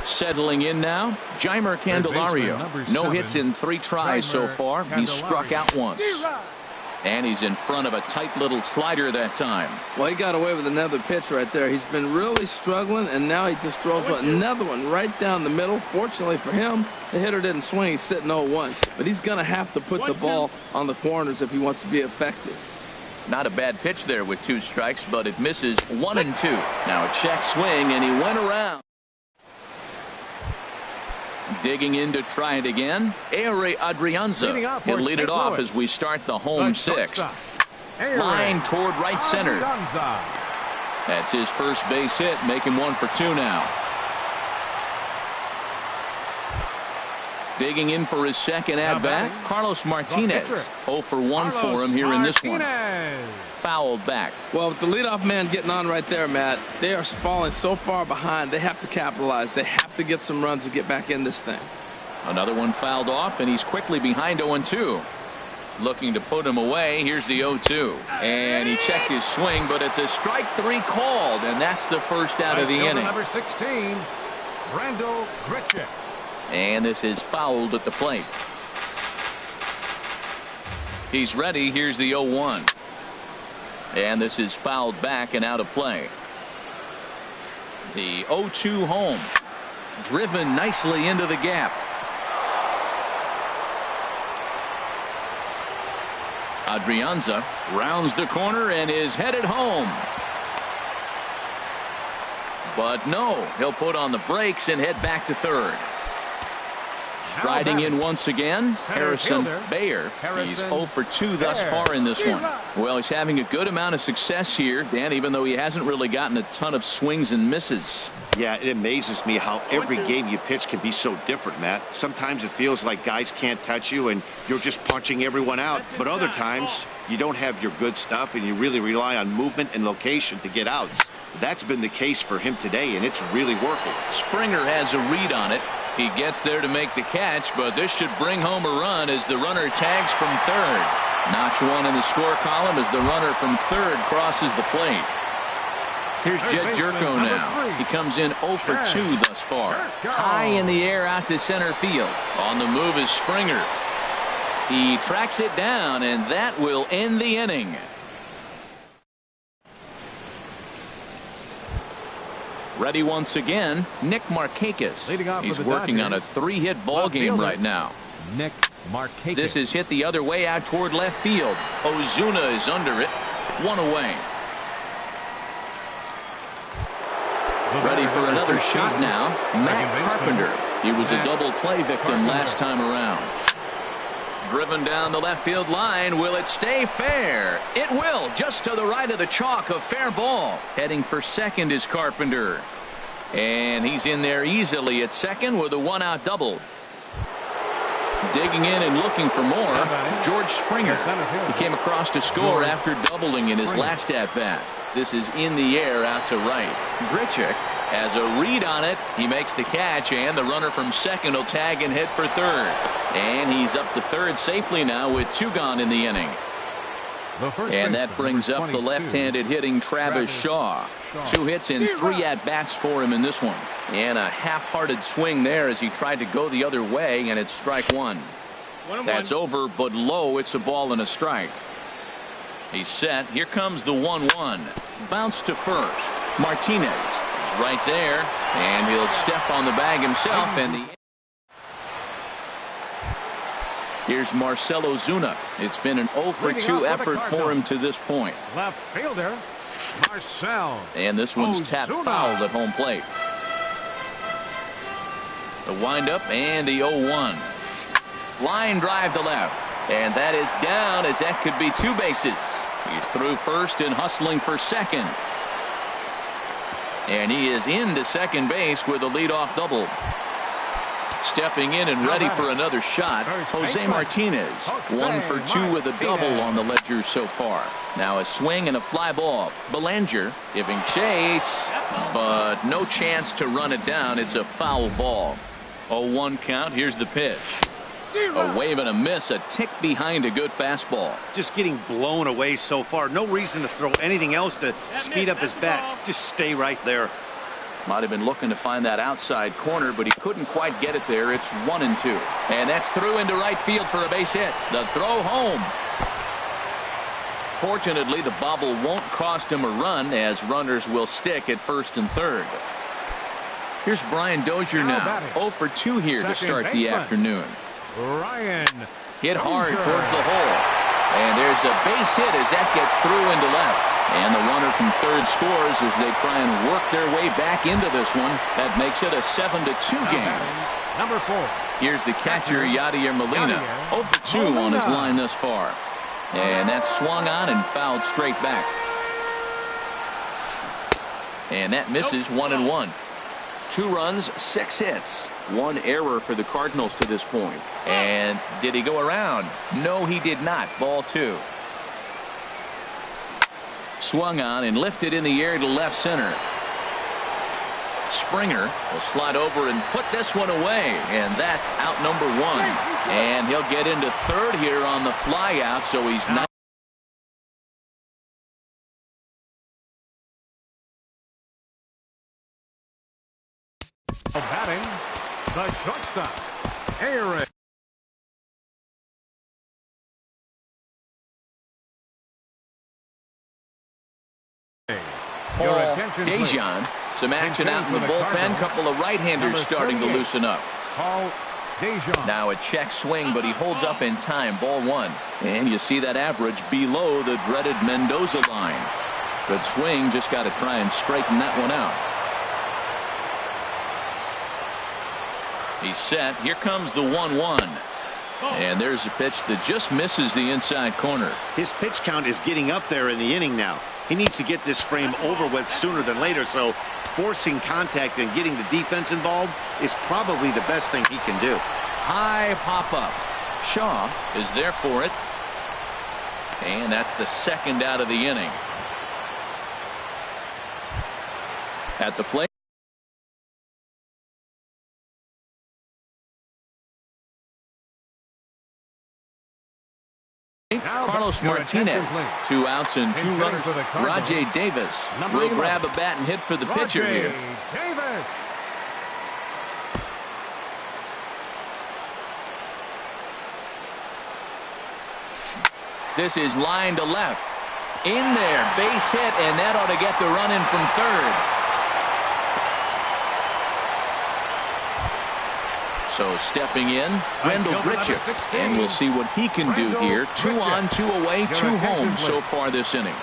Settling in now, Jeimer Candelario. No hits in 3 tries so far. He's struck out once. And he's in front of a tight little slider that time. Well, he got away with another pitch right there. He's been really struggling, and now he just throws another one right down the middle. Fortunately for him, the hitter didn't swing. He's sitting 0-1. But he's going to have to put the ball on the corners if he wants to be effective. Not a bad pitch there with 2 strikes, but it misses 1-2. Now a check swing, and he went around. Digging in to try it again. Ehire Adrianza. He'll lead it off as we start the home 6th. Line toward right center. That's his first base hit, making 1 for 2 now. Digging in for his second at-bat, Carlos Martinez. 0 for 1 for him here in this one. Fouled back. Well, with the leadoff man getting on right there, Matt, they are falling so far behind. They have to capitalize. They have to get some runs to get back in this thing. Another one fouled off, and he's quickly behind 0-2. Looking to put him away. Here's the 0-2. And he checked his swing, but it's a strike 3 called, and that's the first out of the inning. Number 16, Brandel Grichuk. And this is fouled at the plate. He's ready. Here's the 0-1. And this is fouled back and out of play. The 0-2 home. Driven nicely into the gap. Adrianza rounds the corner and is headed home. But no, he'll put on the brakes and head back to third. Striding in once again, Harrison Bader. He's 0 for 2 thus far in this one. Well, he's having a good amount of success here, Dan, even though he hasn't really gotten a ton of swings and misses. Yeah, it amazes me how every game you pitch can be so different, Matt. Sometimes it feels like guys can't touch you and you're just punching everyone out. But other times you don't have your good stuff and you really rely on movement and location to get outs. That's been the case for him today, and it's really working. Springer has a read on it. He gets there to make the catch, but this should bring home a run as the runner tags from third. Notch 1 in the score column as the runner from third crosses the plate. Here's Jed Jerko now. He comes in 0 for 2 thus far. High in the air out to center field. On the move is Springer. He tracks it down, and that will end the inning. Ready once again, Nick Markakis. He's working on a 3-hit ball game right now. Nick Markakis. This is hit the other way out toward left field. Ozuna is under it. 1 away. Ready for another shot now. Matt Carpenter. He was a double play victim last time around. Driven down the left field line. Will it stay fair? It will. Just to the right of the chalk, a fair ball. Heading for second is Carpenter. And he's in there easily at second with a one-out double. Digging in and looking for more, George Springer. He came across to score after doubling in his last at-bat. This is in the air out to right. Grichuk has a read on it. He makes the catch, and the runner from second will tag and head for third. And he's up to third safely now with 2 gone in the inning. And that brings up the left-handed hitting Travis Shaw. 2 hits and 3 at-bats for him in this one. And a half-hearted swing there as he tried to go the other way, and it's strike 1. That's over, but low. It's a ball and a strike. He's set. Here comes the 1-1. Bounce to first. Martinez is right there, and he'll step on the bag himself. And here's Marcell Ozuna. It's been an 0 for 2 effort for him to this point. Left fielder, Marcell. And this one's tapped foul at home plate. The windup and the 0-1. Line drive to left. And that is down, as that could be 2 bases. He's through first and hustling for second. And he is into second base with a leadoff double. Stepping in and ready for another shot, Jose Martinez. 1 for 2 with a double on the ledger so far. Now a swing and a fly ball. Belanger giving chase, but no chance to run it down. It's a foul ball. 0-1 count. Here's the pitch. A wave and a miss, a tick behind a good fastball. Just getting blown away so far. No reason to throw anything else to speed up his bat. Just stay right there. Might have been looking to find that outside corner, but he couldn't quite get it there. It's 1-2. And that's through into right field for a base hit. The throw home. Fortunately, the bobble won't cost him a run, as runners will stick at first and third. Here's Brian Dozier now. 0 for 2 here to start the afternoon. Ryan hit hard towards the hole. And there's a base hit as that gets through into left. And the runner from third scores as they try and work their way back into this one. That makes it a 7-2 game. Number 4. Here's the catcher, Yadier Molina. 0 for 2 on his line thus far. And that swung on and fouled straight back. And that misses. 1-1. 2 runs, 6 hits. 1 error for the Cardinals to this point. And did he go around? No, he did not. Ball 2. Swung on and lifted in the air to left center. Springer will slide over and put this one away. And that's out number 1. And he'll get into third here on the fly out, so he's not. Batting, the shortstop, Eric. Paul Dejan. Some action out in the bullpen. Couple of right-handers starting to loosen up. Paul Dejan. Now a check swing, but he holds up in time. Ball 1. And you see that average below the dreaded Mendoza line. Good swing. Just got to try and straighten that one out. He's set. Here comes the 1-1. And there's a pitch that just misses the inside corner. His pitch count is getting up there in the inning now. He needs to get this frame over with sooner than later, so forcing contact and getting the defense involved is probably the best thing he can do. High pop up. Shaw is there for it. And that's the second out of the inning. At the plate. Carlos Martinez. 2 outs and 2 runners. Rajay Davis will grab a bat and hit for the pitcher here. Davis. This is line to left. In there, base hit, and that ought to get the run in from third. So stepping in, Wendell Grichuk, and we'll see what he can do here. 2 on, 2 away, 2 home so far this inning.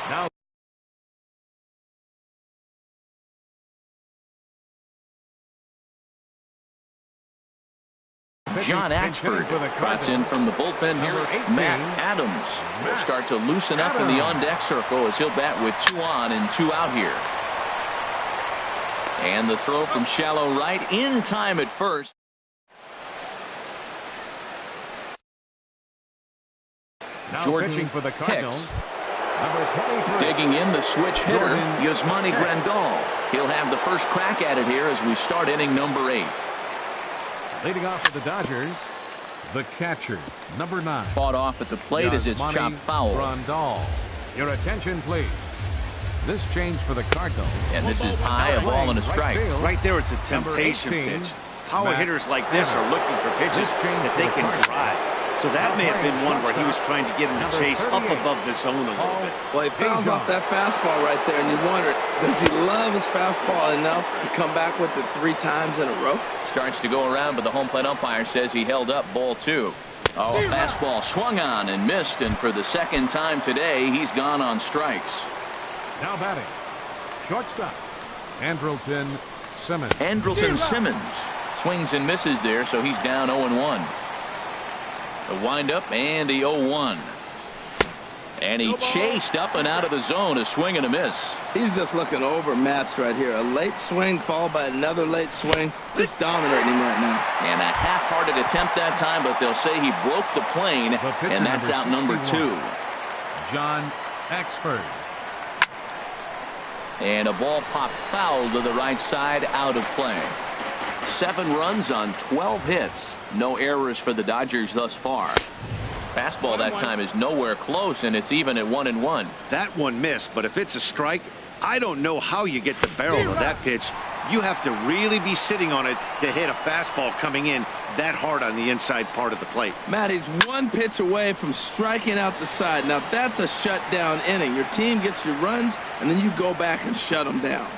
John Axford trots in from the bullpen here. Matt Adams will start to loosen up in the on-deck circle as he'll bat with 2 on and 2 out here. And the throw from shallow right in time at first. Now Jordan pitching for the Cardinals. Hicks. Number 23. Digging in, the switch hitter, Jordan Yasmani Hicks. Grandal. He'll have the first crack at it here as we start inning number 8. Leading off for the Dodgers, the catcher, number 9. Fought off at the plate as it's Yasmani chopped foul. Grandal. Your attention, please. This change for the Cardinals. And this is high, a ball and a strike. Right there, it's a Number temptation 18, pitch. Power Matt hitters like this Tanner. are looking for pitches This change that they for the can Cardinals. drive. So that may have been one where he was trying to get him to Number chase up 38, above the zone a little bit. Well, he fouls off that fastball right there, and you wonder, does he love his fastball enough to come back with it 3 times in a row? Starts to go around, but the home plate umpire says he held up ball 2. Oh, a fastball swung on and missed, and for the second time today, he's gone on strikes. Now batting, shortstop, Andrelton Simmons. Andrelton Simmons swings and misses there, so he's down 0-1. The windup and the 0-1. And he chased up and out of the zone, a swing and a miss. He's just looking overmatched right here. A late swing followed by another late swing. Just dominating him right now. And a half-hearted attempt that time, but they'll say he broke the plane, The pitcher, and that's out number 2. John Axford. And a ball popped foul to the right side, out of play. 7 runs on 12 hits. No errors for the Dodgers thus far. Fastball that time is nowhere close, and it's even at 1-1. That one missed, but if it's a strike, I don't know how you get the barrel of that pitch. You have to really be sitting on it to hit a fastball coming in that hard on the inside part of the plate. Matt, he's 1 pitch away from striking out the side. Now, that's a shutdown inning. Your team gets your runs, and then you go back and shut them down.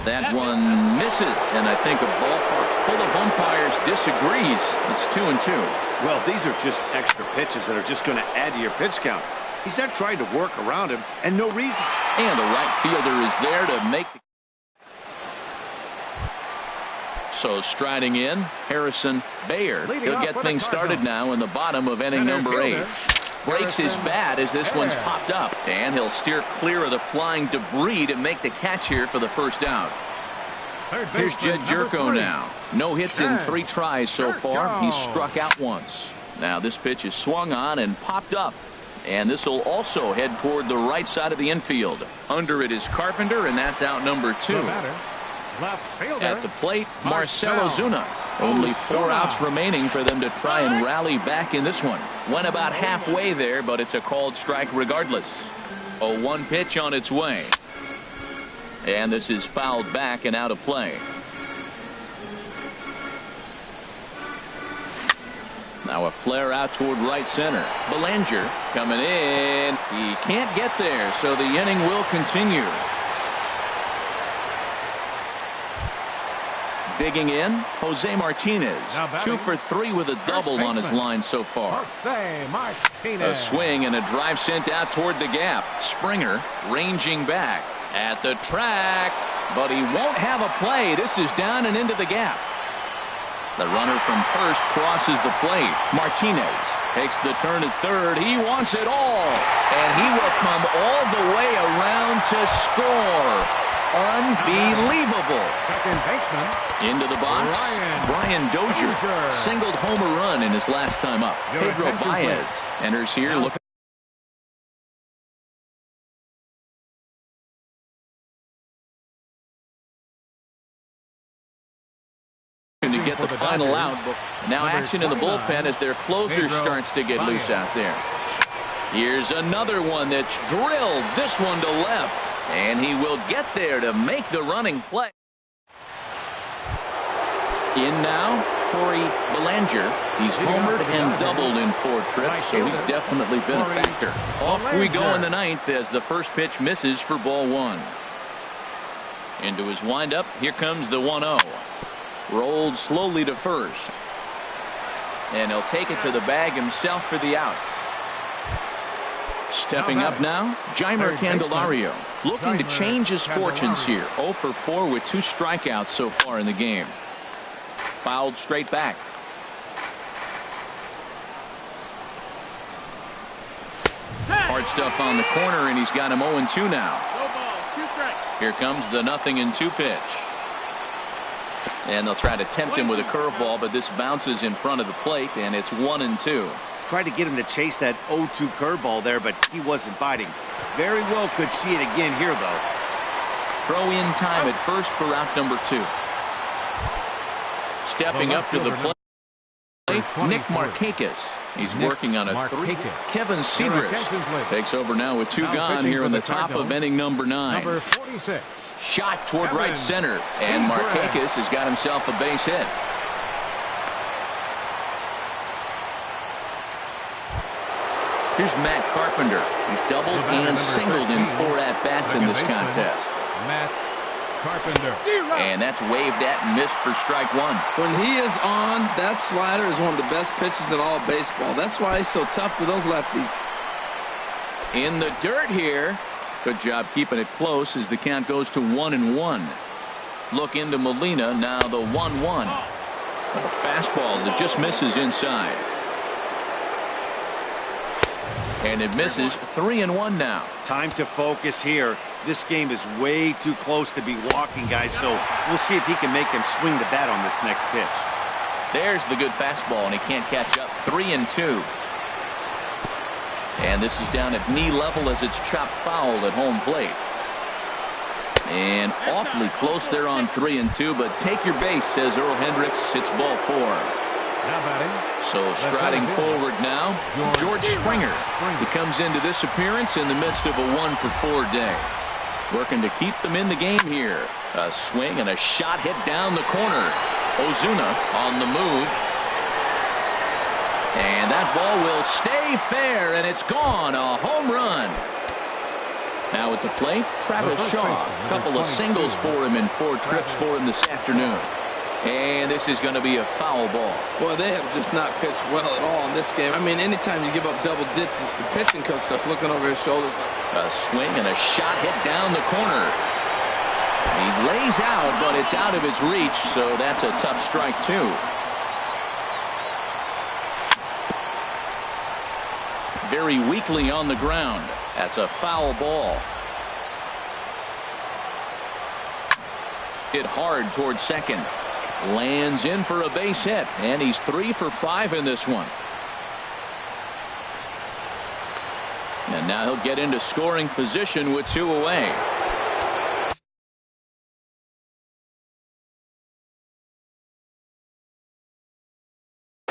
That one misses, and I think a ballpark full of umpires disagrees. It's 2-2. Well, these are just extra pitches that are just going to add to your pitch count. He's not trying to work around him, and no reason. And the right fielder is there to make the... So striding in, Harrison Bayer. He'll get things started now in the bottom of inning number 8. Breaks his bat as this one's popped up, and he'll steer clear of the flying debris to make the catch here for the first out. Here's Jed Jerko now. No hits in 3 tries so far. He's struck out once. Now this pitch is swung on and popped up, and this will also head toward the right side of the infield. Under it is Carpenter, and that's out number 2. At the plate, Marcell Ozuna. Only 4 outs remaining for them to try and rally back in this one. Went about halfway there, but it's a called strike regardless. A 1 pitch on its way. And this is fouled back and out of play. Now a flare out toward right center. Belanger coming in. He can't get there, so the inning will continue. Digging in, Jose Martinez. 2 for 3 with a double on his line so far. A swing and a drive sent out toward the gap. Springer ranging back at the track, but he won't have a play. This is down and into the gap. The runner from first crosses the plate. Martinez takes the turn at third. He wants it all, and he will come all the way around to score. Unbelievable. Second baseman. Into the box, Brian Dozier singled home a run in his last time up. Pedro Baez enters here looking to get the final out. Now action in the bullpen as their closer starts to get loose out there. Here's another one that's drilled, this one to left, and he will get there to make the running play. In now, Corey Belanger. He's homered and doubled in 4 trips, so he's definitely been a factor. Off we go in the 9th as the first pitch misses for ball 1. Into his windup, here comes the 1-0. Rolled slowly to first. And he'll take it to the bag himself for the out. Stepping up now, Jeimer Candelario. Looking to change his fortunes here. 0 for 4 with 2 strikeouts so far in the game. Fouled straight back. Hard stuff on the corner, and he's got him 0-2 now. No balls, 2 strikes. Here comes the 0-2 pitch. And they'll try to tempt him with a curveball, but this bounces in front of the plate, and it's 1-2. Tried to get him to chase that 0-2 curveball there, but he wasn't biting. Very well could see it again here, though. Throw in time at first for out number 2. Stepping up to the plate, Nick Markakis. He's working on a 3. Kevin Segrist takes over now with 2 gone here in the top of inning number 9. Number 46. Shot toward right center, and Markakis has got himself a base hit. Here's Matt Carpenter. He's doubled and singled in 4 at-bats in this contest. Matt Carpenter. And that's waved at and missed for strike 1. When he is on, that slider is one of the best pitches in all of baseball. That's why he's so tough to those lefties. In the dirt here. Good job keeping it close as the count goes to 1-1. Look into Molina, now the 1-1. A fastball that just misses inside. And it misses. 3-1 now. Time to focus here. This game is way too close to be walking, guys, so we'll see if he can make him swing the bat on this next pitch. There's the good fastball, and he can't catch up. 3-2. And this is down at knee level as it's chopped foul at home plate. And awfully close there on 3-2, but take your base, says Earl Hendricks. It's ball 4. Now batting. So striding forward now, George Springer. He comes into this appearance in the midst of a 1-for-4 day. Working to keep them in the game here. A swing and a shot hit down the corner. Ozuna on the move. And that ball will stay fair, and it's gone. A home run. Now at the plate, Travis Shaw. A couple of singles for him and 4 trips for him this afternoon. And this is going to be a foul ball. Boy, they have just not pitched well at all in this game. I mean, anytime you give up double digits, the pitching coach starts looking over his shoulders. A swing and a shot hit down the corner. He lays out, but it's out of its reach, so that's a tough strike, too. Very weakly on the ground. That's a foul ball. Hit hard towards second. Lands in for a base hit, and he's 3 for 5 in this one. And now he'll get into scoring position with 2 away.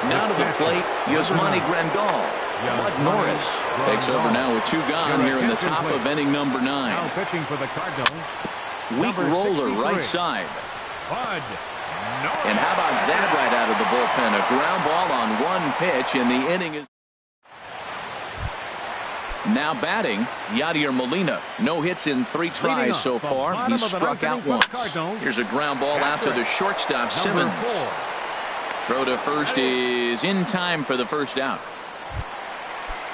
Now to the plate, Yasmani Grandal. Bud Norris takes over now with 2 gone here in the top of inning number 9. Now pitching for the Cardinals. Weak roller right side. Bud. And how about that right out of the bullpen? A ground ball on 1 pitch, and the inning is now batting. Yadier Molina. No hits in 3 tries so far. He's struck out once. Here's a ground ball out to the shortstop, Simmons. Throw to first is in time for the first out.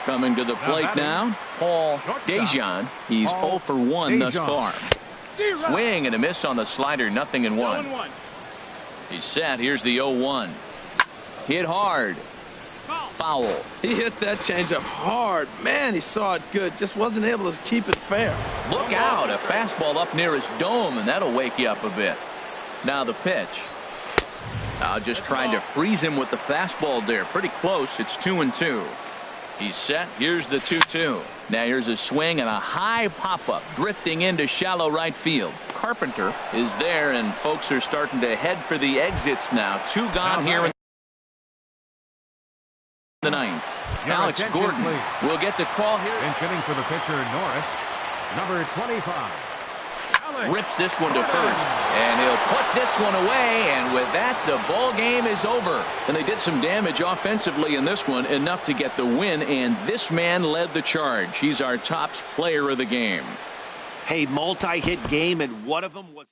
Coming to the plate now, Paul Dejan. He's 0 for 1 thus far. Swing and a miss on the slider, 0-1. He's set. Here's the 0-1. Hit hard. Foul. He hit that changeup hard. Man, he saw it good. Just wasn't able to keep it fair. Look out. A fastball up near his dome, and that'll wake you up a bit. Now the pitch. Just trying to freeze him with the fastball there. Pretty close. It's 2-2. He's set. Here's the 2-2. Now here's a swing and a high pop-up drifting into shallow right field. Carpenter is there, and folks are starting to head for the exits now. 2 gone here in the 9th. Alex Gordon will get the call here. Pinch for the pitcher, Norris. Number 25. Rips this one to first, and he'll put this one away, and with that, the ball game is over. And they did some damage offensively in this one, enough to get the win, and this man led the charge. He's our top player of the game. Hey, multi-hit game, and one of them was